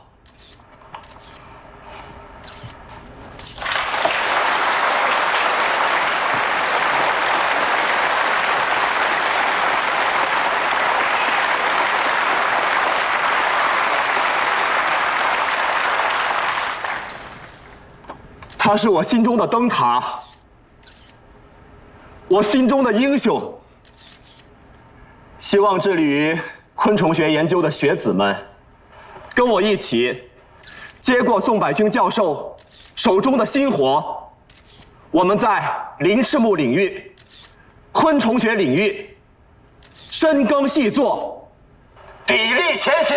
他是我心中的灯塔，我心中的英雄。希望致力于昆虫学研究的学子们，跟我一起接过宋百清教授手中的薪火，我们在鳞翅目领域、昆虫学领域深耕细作，砥砺前行。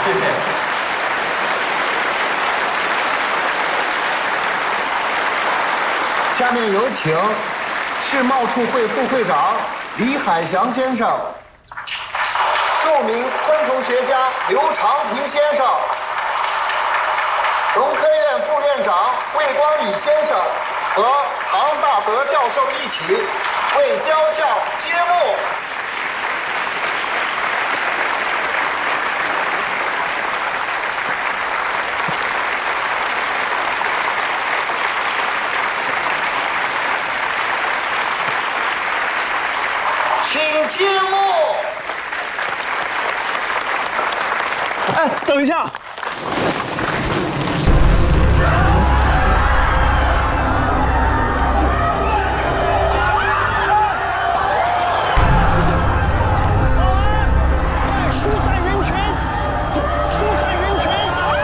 谢谢。下面有请世贸处会副会长李海祥先生、著名昆虫学家刘长平先生、农科院副院长魏光宇先生和唐大德教授一起为雕像揭幕。哎，等一下！疏散人群！疏散人群！保安！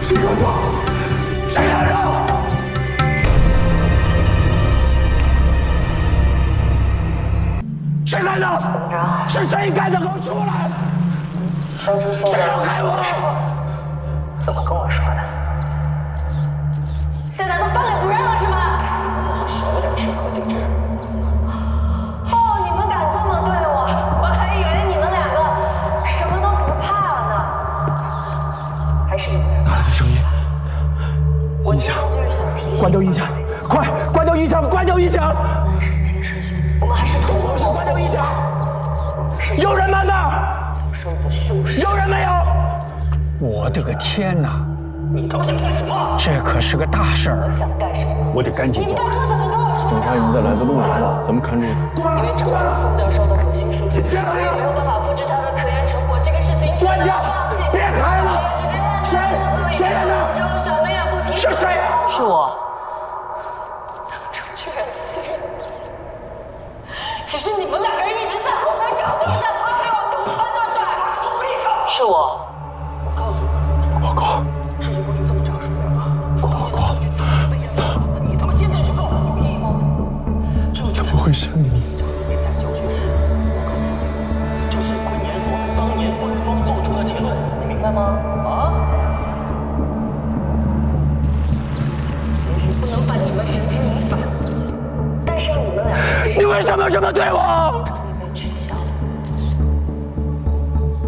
谁给我？谁来的？谁来的？怎么着？是谁干的？给我出来！说出现在的害我！怎么跟我说的？现在都翻脸不认了是吗？少点事，何静之。哦，你们敢这么对我，我还以为你们两个什么都不怕了呢。还是你们哪来的声音？音响，关掉音响！快，关掉音响！关掉音响！我们还是同伙。关掉音响！有人吗？那儿？有人没有？我的个天哪！你他妈想干什么？这可是个大事儿，想干什么？我得赶紧过来。警察已经在来的路上了，咱们看这个。因为掌握了宋教授的可信数据，所以没有办法复制他的科研成果。这个事情关掉！别开了！谁在那儿？是谁？是我。其实你们两个人一直在后面搞，就是想把我独吞对不对？是我。我告诉你，报告。事情过去这么长时间了，报告。你他妈现在就告我有意义吗？怎么会是你？在教学室，我告诉你，这是昆研所当年官方做出的结论，你明白吗？啊？也许不能把你们绳之以法，但是你们俩，你为什么这么对我？被取消了。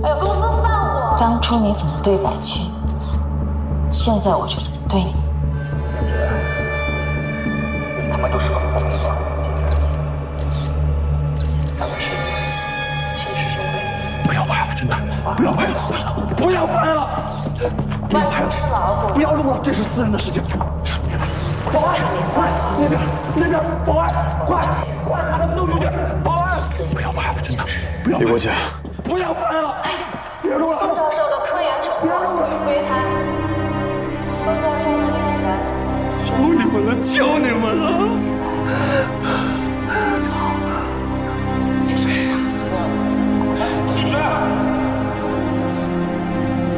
还有公司散伙。当初你怎么对百七，现在我就怎么对你。你他妈就是个疯子！咱们是亲师兄弟。不要拍了，真的，不要拍了，不要拍了，不要拍了，不要录了，这是私人的事情。保安，快，那边，保安，快把他们弄出去！保安，不要拍了，真的，不要。李国杰，不要拍了，别录了。宋教授的科研成果归他。宋教授的演员。求你们了，求你们了！这是傻子，去！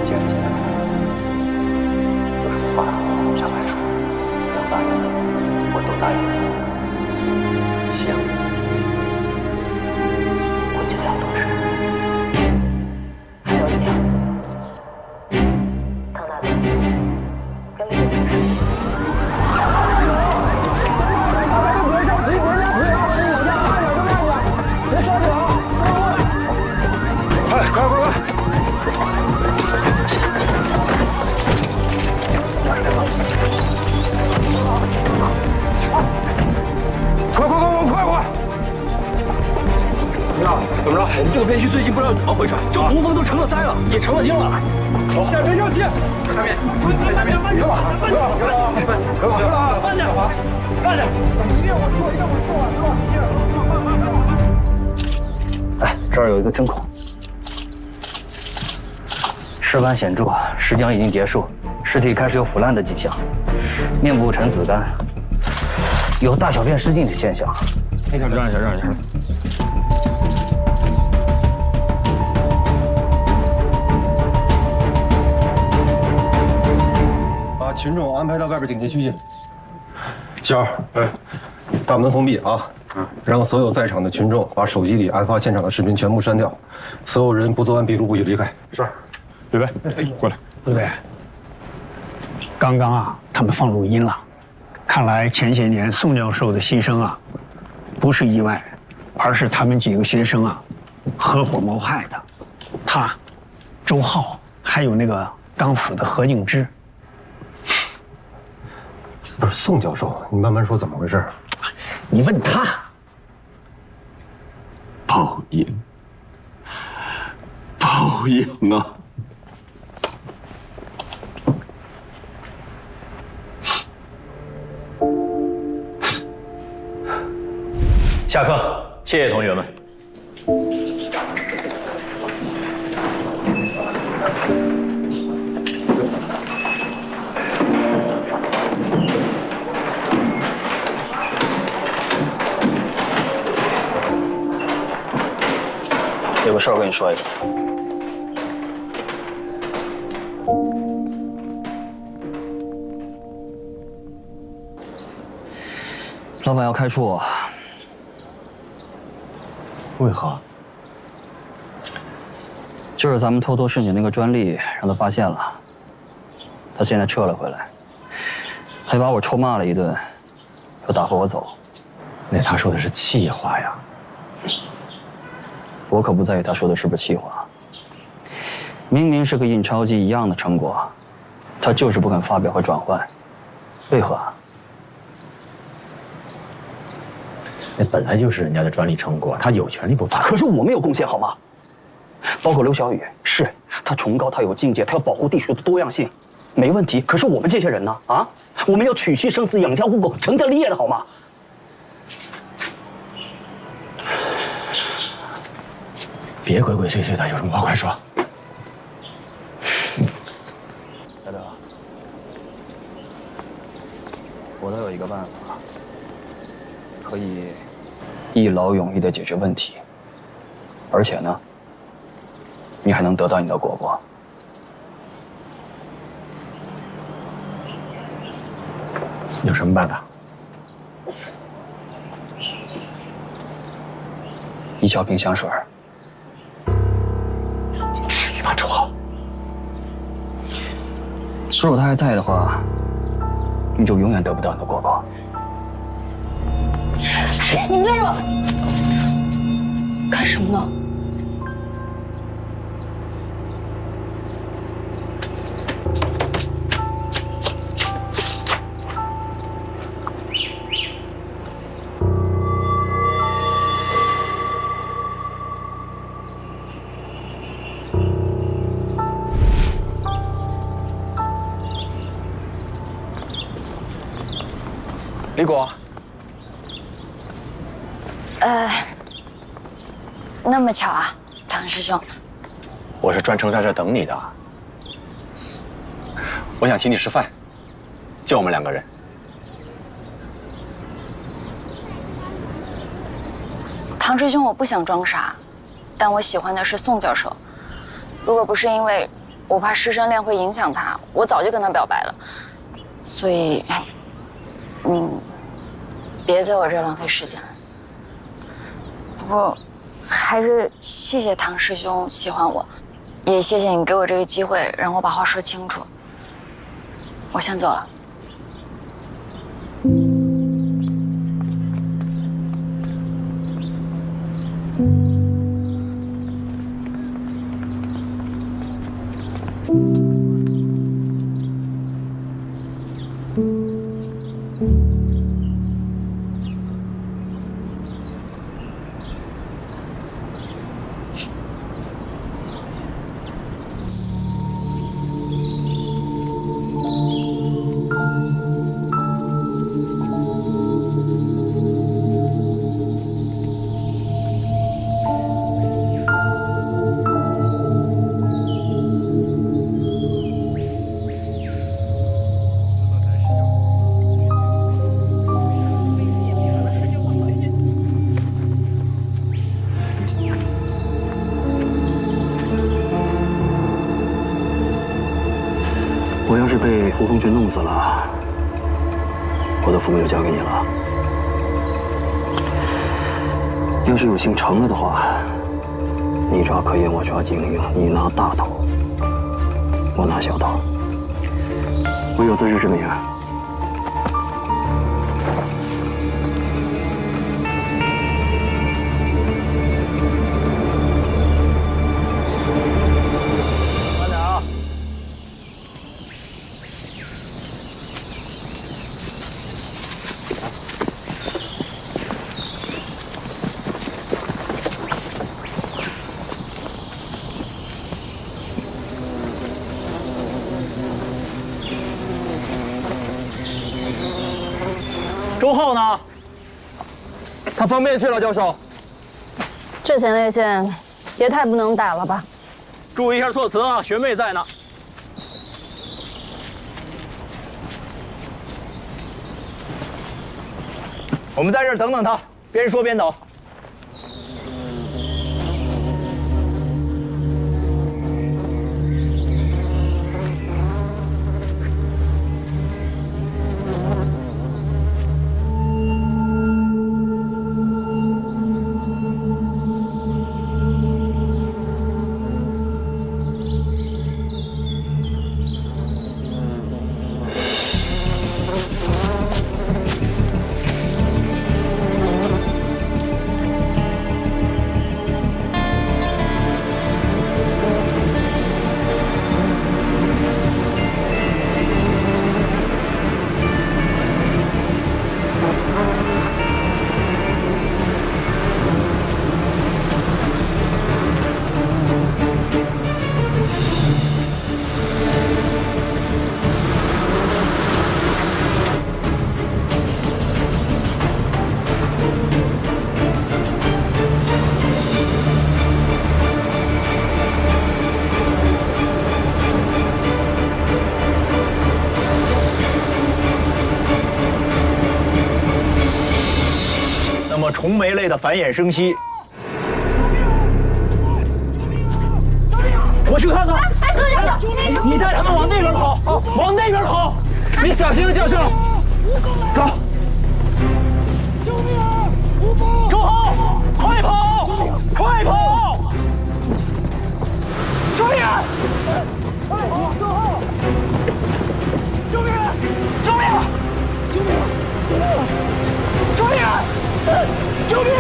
讲起来，有什么话上来说，两大人我都答应了。行，我尽量多事。还有一条，唐大人跟李总说。快！怎么着？我们这个片区最近不知道怎么回事，这胡蜂都成了灾了，也成了精了。走，别着急，下面，慢点，别跑，慢点，一定我做，哎，这儿有一个针孔，尸斑显著，尸僵已经结束，尸体开始有腐烂的迹象，面部呈紫干，有大小便失禁的现象。让一下。把群众安排到外边警戒区去。小二，大门封闭啊！让所有在场的群众把手机里案发现场的视频全部删掉，所有人不做完笔录不许离开。是，贝贝，过来。贝贝，刚刚啊，他们放录音了，看来前些年宋教授的牺牲啊，不是意外，而是他们几个学生啊，合伙谋害的。他、周浩，还有那个刚死的何敬之。不是宋教授，你慢慢说怎么回事？你问他。报应啊！下课，谢谢同学们。有个事儿我跟你说一下。老板要开除我。为何？就是咱们偷偷申请那个专利，让他发现了，他现在撤了回来，还把我臭骂了一顿，又打发我走。那他说的是气话呀。我可不在意他说的是不是气话。明明是个印钞机一样的成果，他就是不肯发表和转换，为何？那本来就是人家的专利成果，他有权利不发表。可是我没有贡献，好吗？包括刘小雨，是他崇高，他有境界，他要保护地区的多样性，没问题。可是我们这些人呢？啊，我们要娶妻生子，养家糊口，成家立业的好吗？别鬼鬼祟祟的，有什么话快说。大德，我倒有一个办法，可以一劳永逸地解决问题，而且呢，你还能得到你的果果。有什么办法？一小瓶香水。至于吗，周浩？如果他还在的话，你就永远得不到你的果果。你累了，干什么呢？李果，那么巧啊，唐师兄。我是专程在这等你的。我想请你吃饭，就我们2个人。唐师兄，我不想装傻，但我喜欢的是宋教授。如果不是因为我怕师生恋会影响他，我早就跟他表白了。所以，别在我这儿浪费时间了。不过，还是谢谢唐师兄喜欢我，也谢谢你给我这个机会，让我把话说清楚。我先走了。我要是被胡同群弄死了，我的父母就交给你了。要是有幸成了的话，你抓科研，我抓经营，你拿大头，我拿小头。我有自知之明。慢点啊！周浩呢？他方便去了，教授。这前列腺也太不能打了吧！注意一下措辞啊，学妹在呢。我们在这儿等等他，边说边等。虫媒类的繁衍生息。我去看看。你带他们往那边跑，往那边跑。你小心了，教授。走。救命啊！周浩，快跑！快跑！救命！快跑！周浩！救命！救命！救命！救命！救命！救命！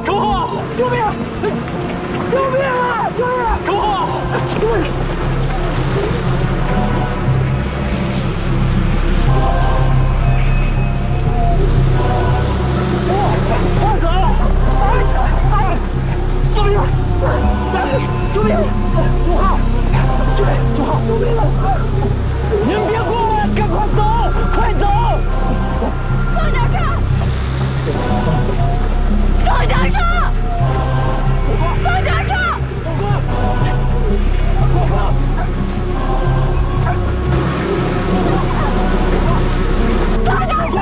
周浩，救命！救命啊！救命！周浩，救命！快走！救命！救命！周浩，周浩，救命！您别过来，赶快走，快走！宋教授！宋教授！宋教授！宋教授！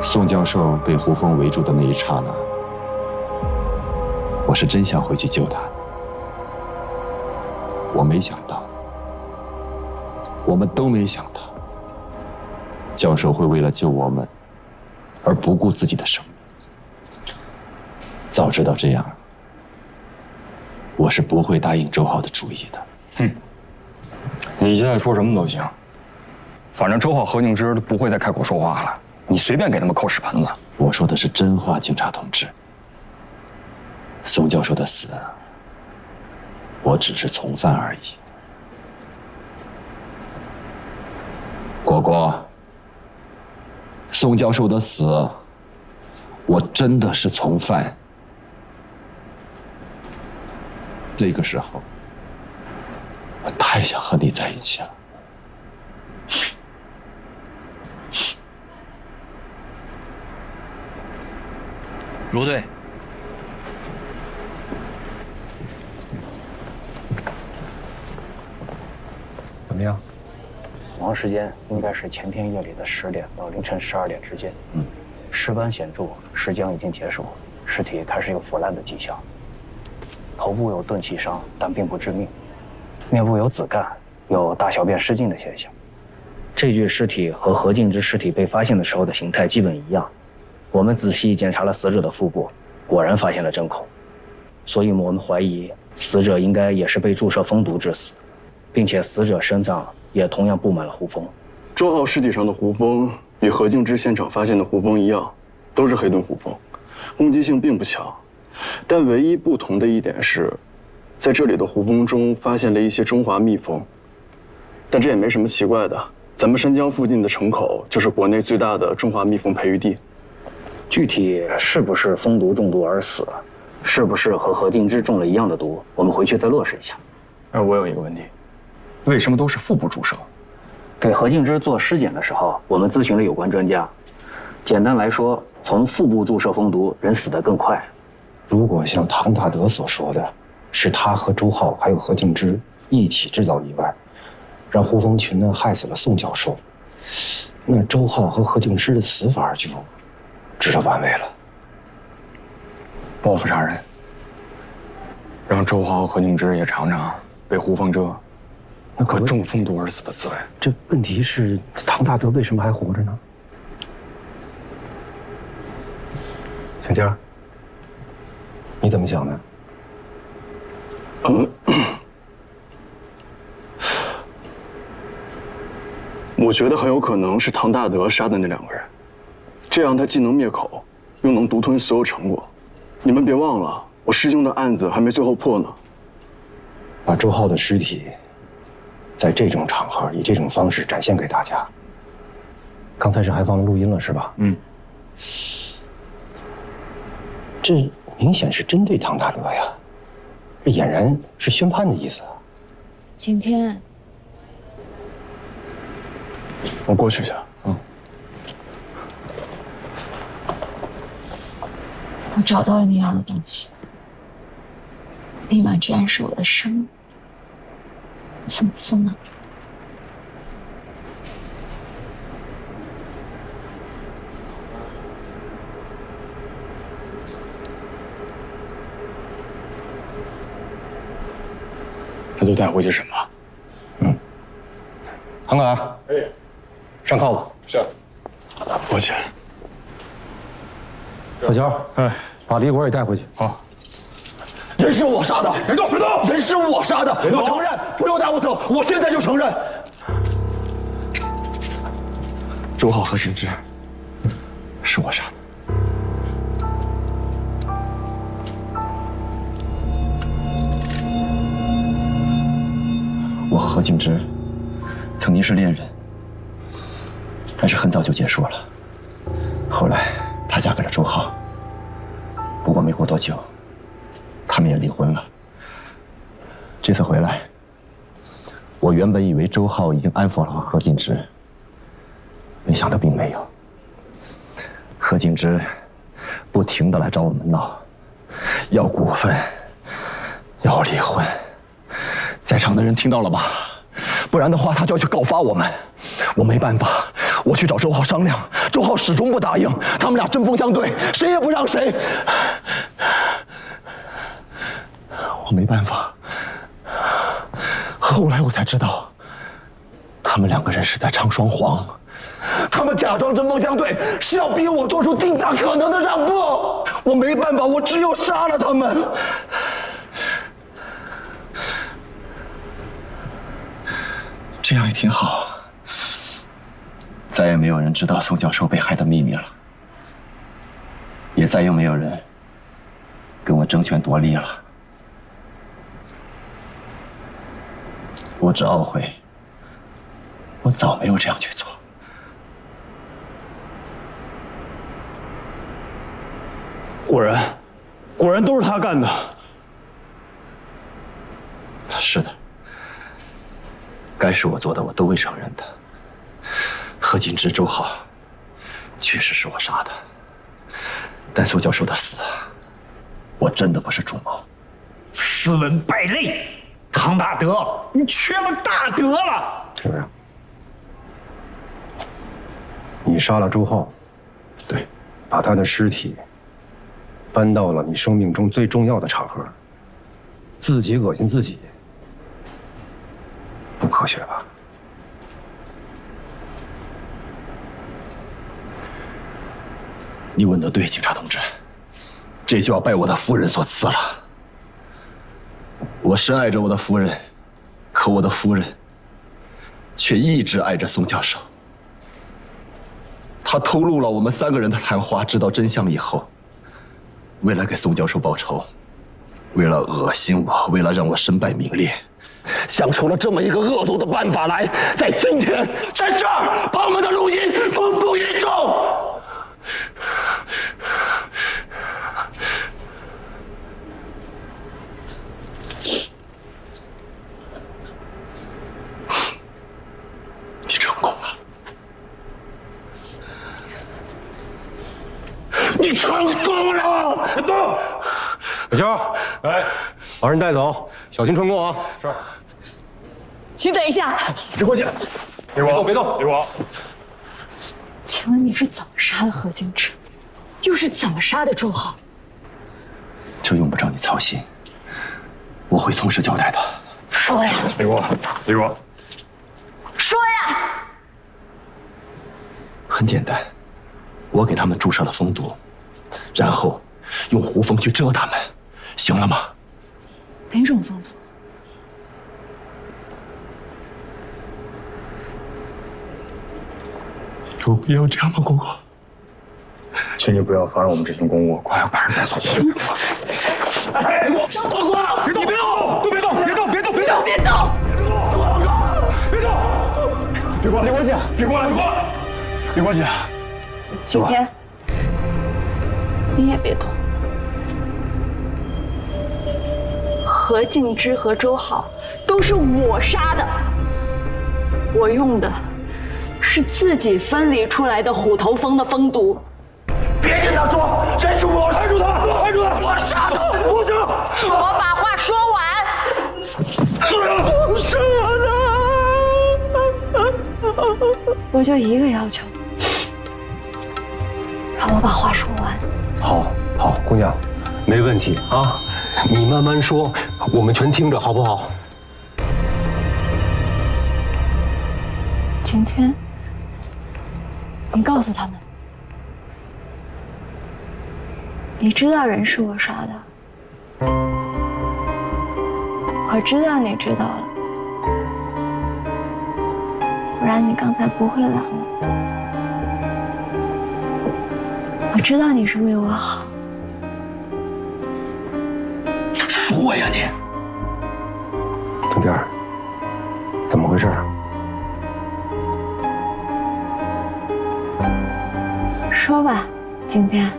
宋教授被胡蜂围住的那一刹那，我是真想回去救他的。我没想到，我们都没想到，教授会为了救我们而不顾自己的生命。早知道这样，我是不会答应周浩的主意的。哼，你现在说什么都行，反正周浩、何敬之都不会再开口说话了。你随便给他们扣屎盆子。我说的是真话，警察同志。宋教授的死，我只是从犯而已。果果，宋教授的死，我真的是从犯。那个时候，我太想和你在一起了。卢队，怎么样？死亡时间应该是前天夜里的10点到凌晨12点之间。尸斑显著，尸僵已经结束，尸体开始有腐烂的迹象。头部有钝器伤，但并不致命。面部有紫绀，有大小便失禁的现象。这具尸体和何静之尸体被发现的时候的形态基本一样。我们仔细检查了死者的腹部，果然发现了针孔，所以我们怀疑死者应该也是被注射蜂毒致死，并且死者身上也同样布满了胡蜂。周浩尸体上的胡蜂与何静之现场发现的胡蜂一样，都是黑盾胡蜂，攻击性并不强。但唯一不同的一点是，在这里的胡蜂中发现了一些中华蜜蜂，但这也没什么奇怪的。咱们申江附近的城口就是国内最大的中华蜜蜂培育地。具体是不是蜂毒中毒而死，是不是和何静之中了一样的毒，我们回去再落实一下。我有一个问题，为什么都是腹部注射？给何静之做尸检的时候，我们咨询了有关专家。简单来说，从腹部注射蜂毒，人死得更快。如果像唐大德所说的，是他和周浩还有何静之一起制造意外，让胡蜂群呢害死了宋教授，那周浩和何静之的死法就值得玩味了。报复杀人，让周浩和何静之也尝尝被胡蜂蛰和中蜂毒而死的滋味。这问题是唐大德为什么还活着呢？小佳，你怎么想的？我觉得很有可能是唐大德杀的那2个人，这样他既能灭口，又能独吞所有成果。你们别忘了，我师兄的案子还没最后破呢。把周浩的尸体在这种场合以这种方式展现给大家，刚才是还放了录音了是吧？这明显是针对唐大德呀，这俨然是宣判的意思啊。景天，我过去一下。我找到了你要的东西，立马居然是我的生，讽刺吗？他都带回去审了。唐敢，上铐吧。是。过去。小乔，把李果也带回去。好。人是我杀的，别动，别动！人是我杀的，我承认，不用带我走，我现在就承认。周浩和景之，是我杀的。我和何静之曾经是恋人，但是很早就结束了。后来她嫁给了周浩，不过没过多久，他们也离婚了。这次回来，我原本以为周浩已经安抚了何静之，没想到并没有。何静之不停地来找我们闹，要股份，要离婚。在场的人听到了吧？不然的话，他就要去告发我们。我没办法，我去找周浩商量，周浩始终不答应，他们俩针锋相对，谁也不让谁。我没办法。后来我才知道，他们2个人是在唱双簧，他们假装针锋相对，是要逼我做出尽大可能的让步。我没办法，我只有杀了他们。这样也挺好，再也没有人知道宋教授被害的秘密了，也再也没有人跟我争权夺利了。我只懊悔，我早没有这样去做。果然都是他干的。是的，该是我做的，我都会承认的。何锦之、周浩，确实是我杀的。但苏教授的死，我真的不是主谋。斯文败类，唐大德，你缺了大德了！是不是？你杀了周浩，对，把他的尸体搬到了你生命中最重要的场合，自己恶心自己，不科学吧？你问得对，警察同志，这就要拜我的夫人所赐了。我深爱着我的夫人，可我的夫人却一直爱着宋教授。他偷录了我们3个人的谈话，知道真相以后，为了给宋教授报仇，为了恶心我，为了让我身败名裂，想出了这么一个恶毒的办法来，在今天，在这儿把我们的录音公布于众。你成功了，你成功了！别动！小肖，哎，把人带走，小心穿过啊！是。请等一下，别过去，别动，别动，别动！请问你是怎么杀的何敬之，又是怎么杀的周浩？这用不着你操心，我会从实交代的。说呀！别过，别过！说呀！很简单，我给他们注射了蜂毒，然后用胡蜂去蛰他们，行了吗？哪种蜂毒？有必要这样吗，公公？请你不要妨碍我们执行公务，快要把人带走。哎，公公，你别动，别动，别动，别动，别动，别动！别动！别过来，别过去！别过来，别过来！别过去！景天，你也别动。何敬之和周浩都是我杀的，我用的是自己分离出来的虎头蜂的蜂毒。别跟他说，这是我杀住他，拦住他！我杀的，不行！我把话说完。不是我我就一个要求，让我把话说完。好，好，姑娘，没问题啊，你慢慢说，我们全听着，好不好？景天，你告诉他们，你知道人是我杀的，我知道你知道了，不然你刚才不会拦我。我知道你是为我好。说呀你！景天，怎么回事啊？说吧，景天，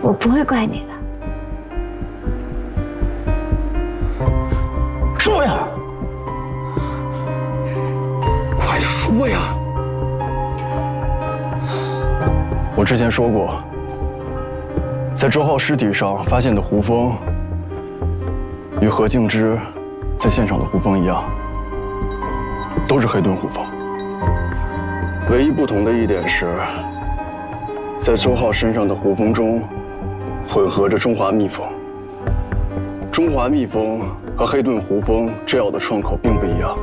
我不会怪你的。说呀！快说呀！我之前说过，在周浩尸体上发现的胡蜂，与何敬之在现场的胡蜂一样，都是黑盾胡蜂。唯一不同的一点是，在周浩身上的胡蜂中混合着中华蜜蜂。中华蜜蜂和黑盾胡蜂蛰咬的创口并不一样。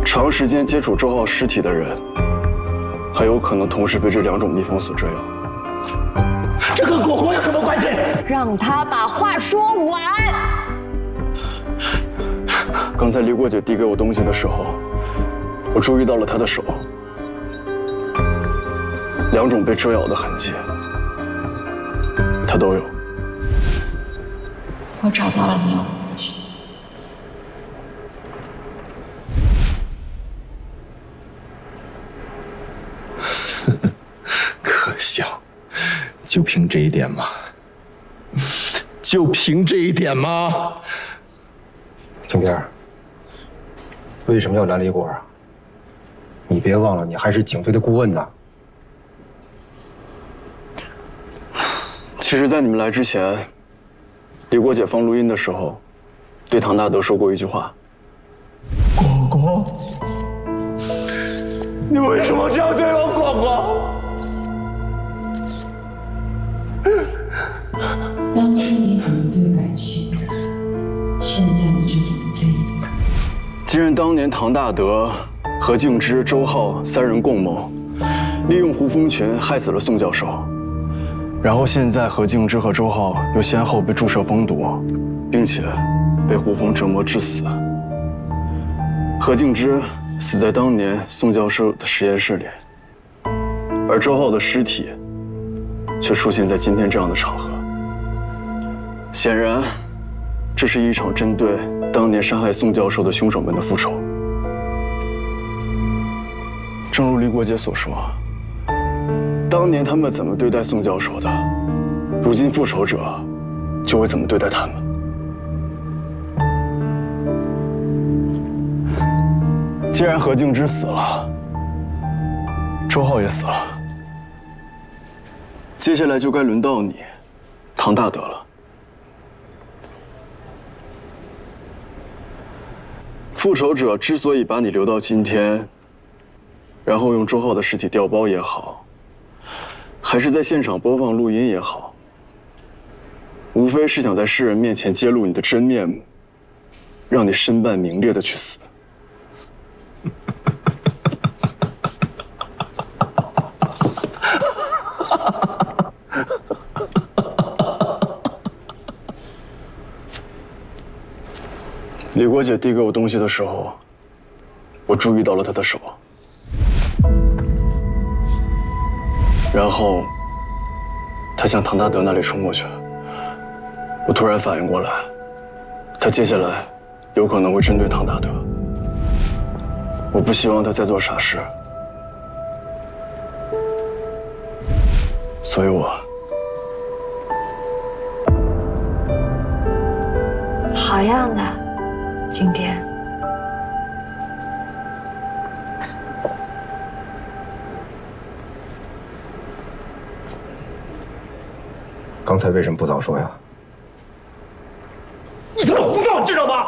长时间接触周浩尸体的人，很有可能同时被这2种蜜蜂所蛰咬。这跟果果有什么关系？让他把话说完。刚才李果姐递给我东西的时候，我注意到了她的手，2种被蛰咬的痕迹，她都有。我找到了你要的东西。可笑，就凭这一点吗？就凭这一点吗？景天，为什么要拦李果啊？你别忘了，你还是警队的顾问呢。其实，在你们来之前，李果姐放录音的时候，对唐大德说过一句话：“果果，你为什么这样对我，果果？”当初你怎么对百清的，现在我就怎么对你。既然当年唐大德、何敬之、周浩三人共谋，利用胡风群害死了宋教授，然后现在何敬之和周浩又先后被注射蜂毒，并且被胡风折磨致死。何敬之死在当年宋教授的实验室里，而周浩的尸体却出现在今天这样的场合。显然，这是一场针对当年杀害宋教授的凶手们的复仇。正如李果姐所说，当年他们怎么对待宋教授的，如今复仇者就会怎么对待他们。既然何敬之死了，周浩也死了，接下来就该轮到你，唐大德了。复仇者之所以把你留到今天，然后用周浩的尸体调包也好，还是在现场播放录音也好，无非是想在世人面前揭露你的真面目，让你身败名裂的去死。李国姐递给我东西的时候，我注意到了她的手，然后她向唐大德那里冲过去。我突然反应过来，她接下来有可能会针对唐大德。我不希望她再做傻事，所以我好样的，景天。刚才为什么不早说呀？你他妈胡闹，你知道吗？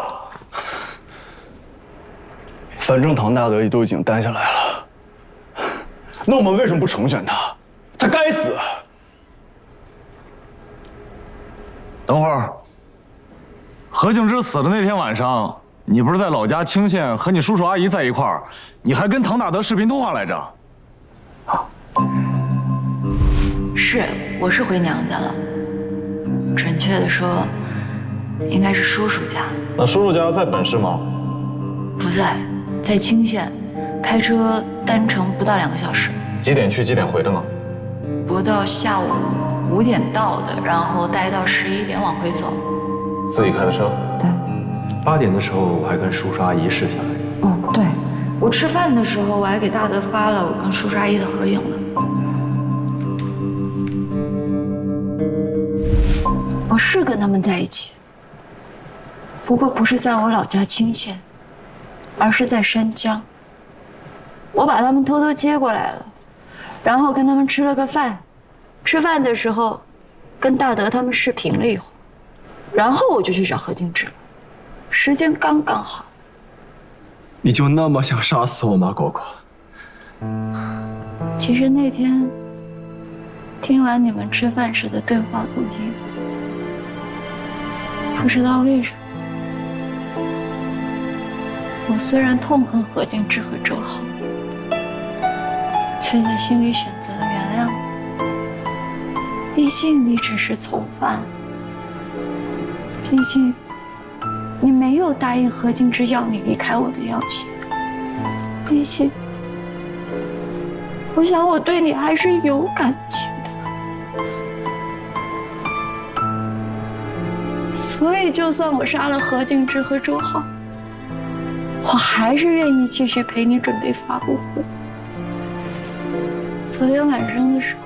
反正唐大德都已经担下来了，那我们为什么不成全他？他该死！等会儿，何敬之死的那天晚上，你不是在老家清县和你叔叔阿姨在一块儿，你还跟唐大德视频通话来着？是，我是回娘家了。准确的说，应该是叔叔家。那叔叔家在本市吗？不在，在清县，开车单程不到2个小时。几点去几点回的呢？不到下午5点到的，然后待到11点往回走。自己开的车？对。 8点的时候，我还跟叔叔阿姨试下来。哦，对，我吃饭的时候，我还给大德发了我跟叔叔阿姨的合影呢。我是跟他们在一起，不过不是在我老家清县，而是在山江。我把他们偷偷接过来了，然后跟他们吃了个饭。吃饭的时候，跟大德他们视频了一会儿，然后我就去找何敬之了。 时间刚刚好。你就那么想杀死我吗，果果？其实那天听完你们吃饭时的对话录音，不知道为什么，我虽然痛恨何敬之和周浩，却在心里选择了原谅你。毕竟你只是从犯，毕竟。 你没有答应何敬之要你离开我的要挟，毕竟，我想我对你还是有感情的，所以就算我杀了何敬之和周浩，我还是愿意继续陪你准备发布会。昨天晚上的时候，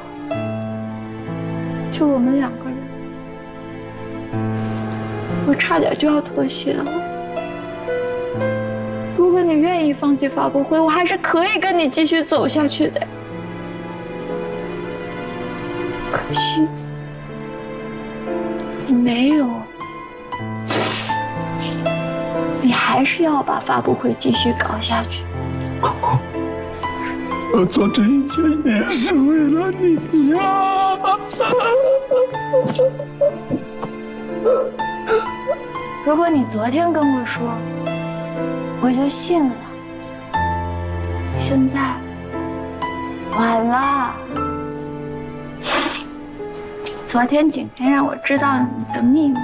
就我们2个人。 我差点就要妥协了。如果你你愿意放弃发布会，我还是可以跟你继续走下去的。可惜你没有，你还是要把发布会继续搞下去。公公，我做这一切也是为了你呀。如果你昨天跟我说，我就信了。现在晚了。昨天景天让我知道你的秘密，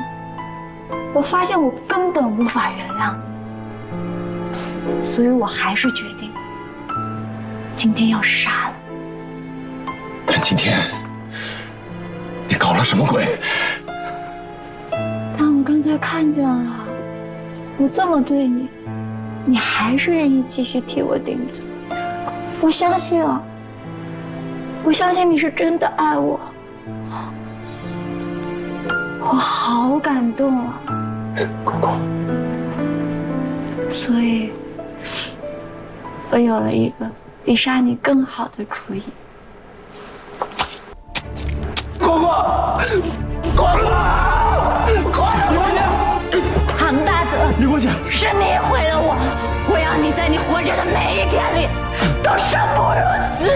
我发现我根本无法原谅你，所以我还是决定今天要杀了。但今天你搞了什么鬼？但我刚才看见了，我这么对你，你还是愿意继续替我顶嘴。我相信啊，我相信你是真的爱我。我好感动啊，公公。所以，我有了一个比杀你更好的主意。公公，公公，李国姐，唐大德，李国姐，是你毁了我，我要你在你活着的每一天里都生不如死。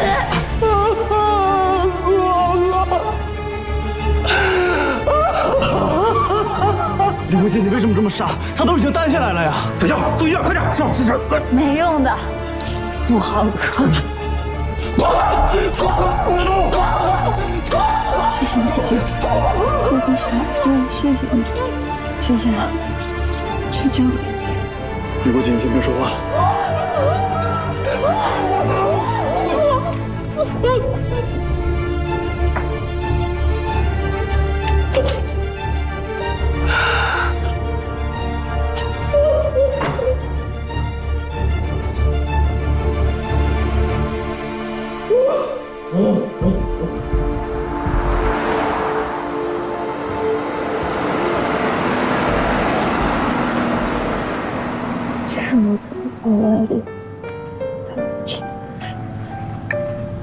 李国姐，你为什么这么傻？他都已经担下来了呀！小肖，送医院，快点！是，没用的，不好可。谢谢你，姐姐，我不想对，谢谢你，谢谢了，去交给你。李国姐，你先别说话。这么可恶的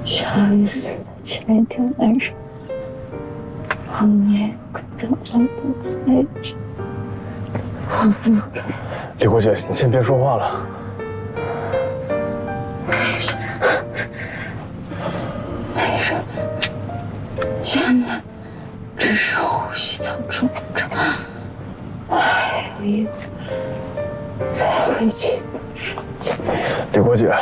小雨死的前一天晚上，我没跟他们在一起，我不该。李国姐，你先别说话了。没事，现在只是呼吸道肿胀，还有一会儿才会去睡觉。李国姐，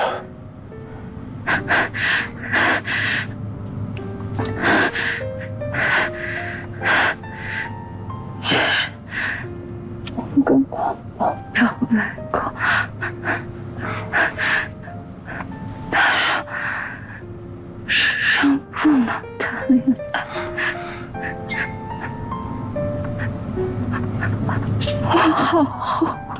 其实我跟他老表白过，他说世上不能谈恋爱。我好后悔，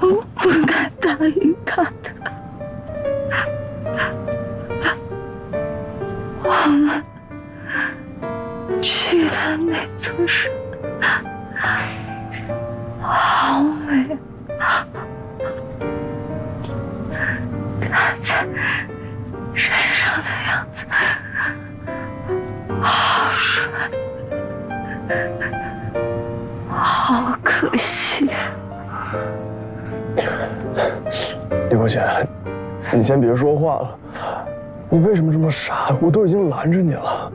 我不该答应他的。我们去的那座山好美，他在山上的样子好帅，好可惜。李国姐，你先别说话了。你为什么这么傻？我都已经拦着你了。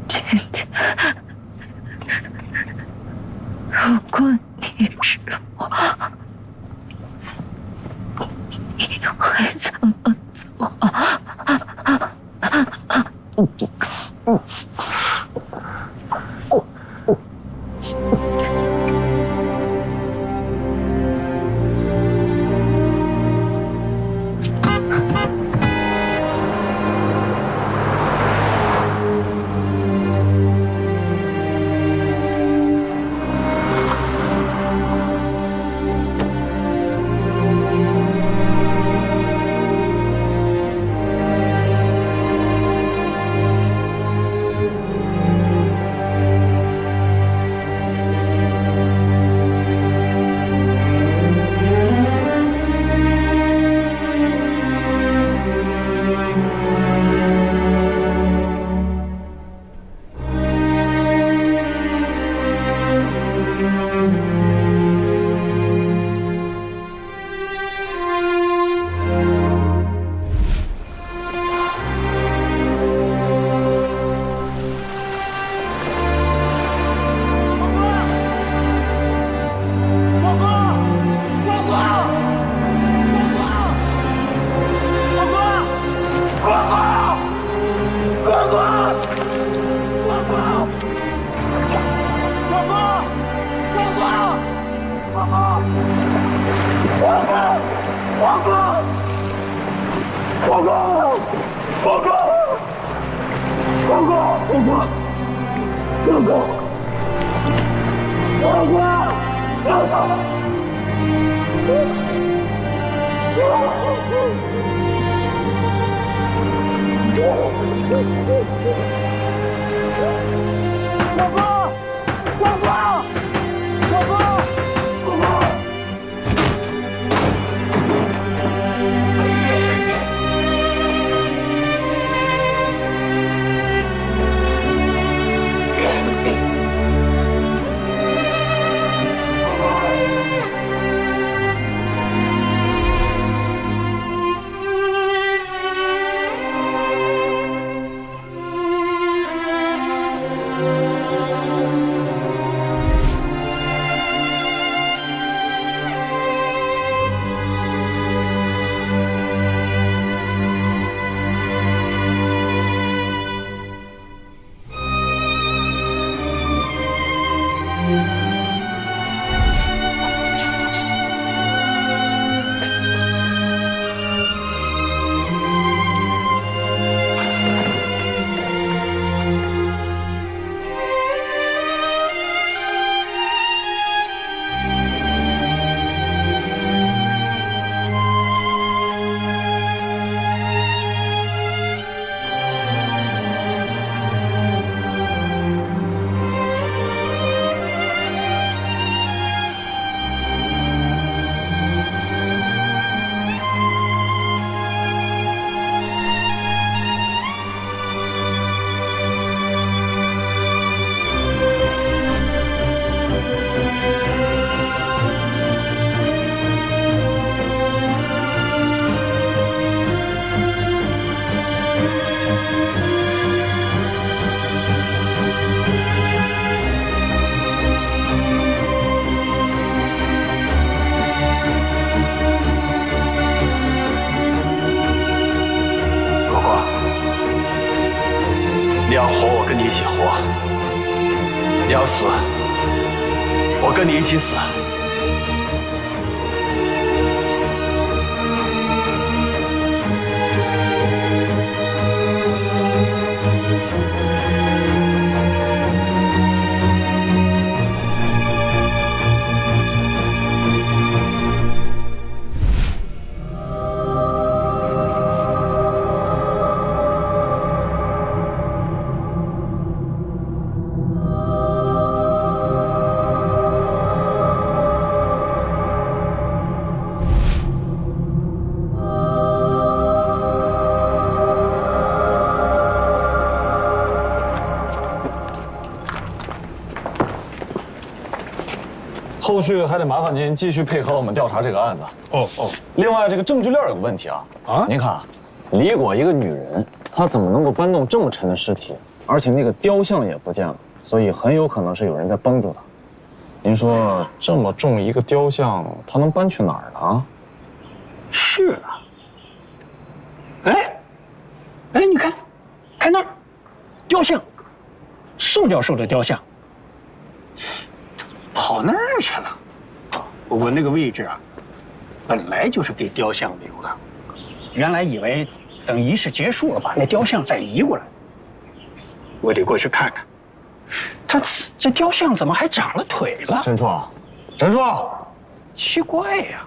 今天，如果你是我，你会怎么做？报告！报告！报告！报告！报告！报告！你要活，我跟你一起活；你要死，我跟你一起死。后续还得麻烦您继续配合我们调查这个案子。哦。另外，这个证据链有个问题啊。您看，李果一个女人，她怎么能够搬动这么沉的尸体？而且那个雕像也不见了，所以很有可能是有人在帮助她。您说这么重一个雕像，她能搬去哪儿呢？是啊。哎，你看，看那儿，雕像，宋教授的雕像。跑那儿去了。我那个位置啊，本来就是给雕像留的。原来以为等仪式结束了，把那雕像再移过来。我得过去看看，他这雕像怎么还长了腿了？陈创，陈创，奇怪呀。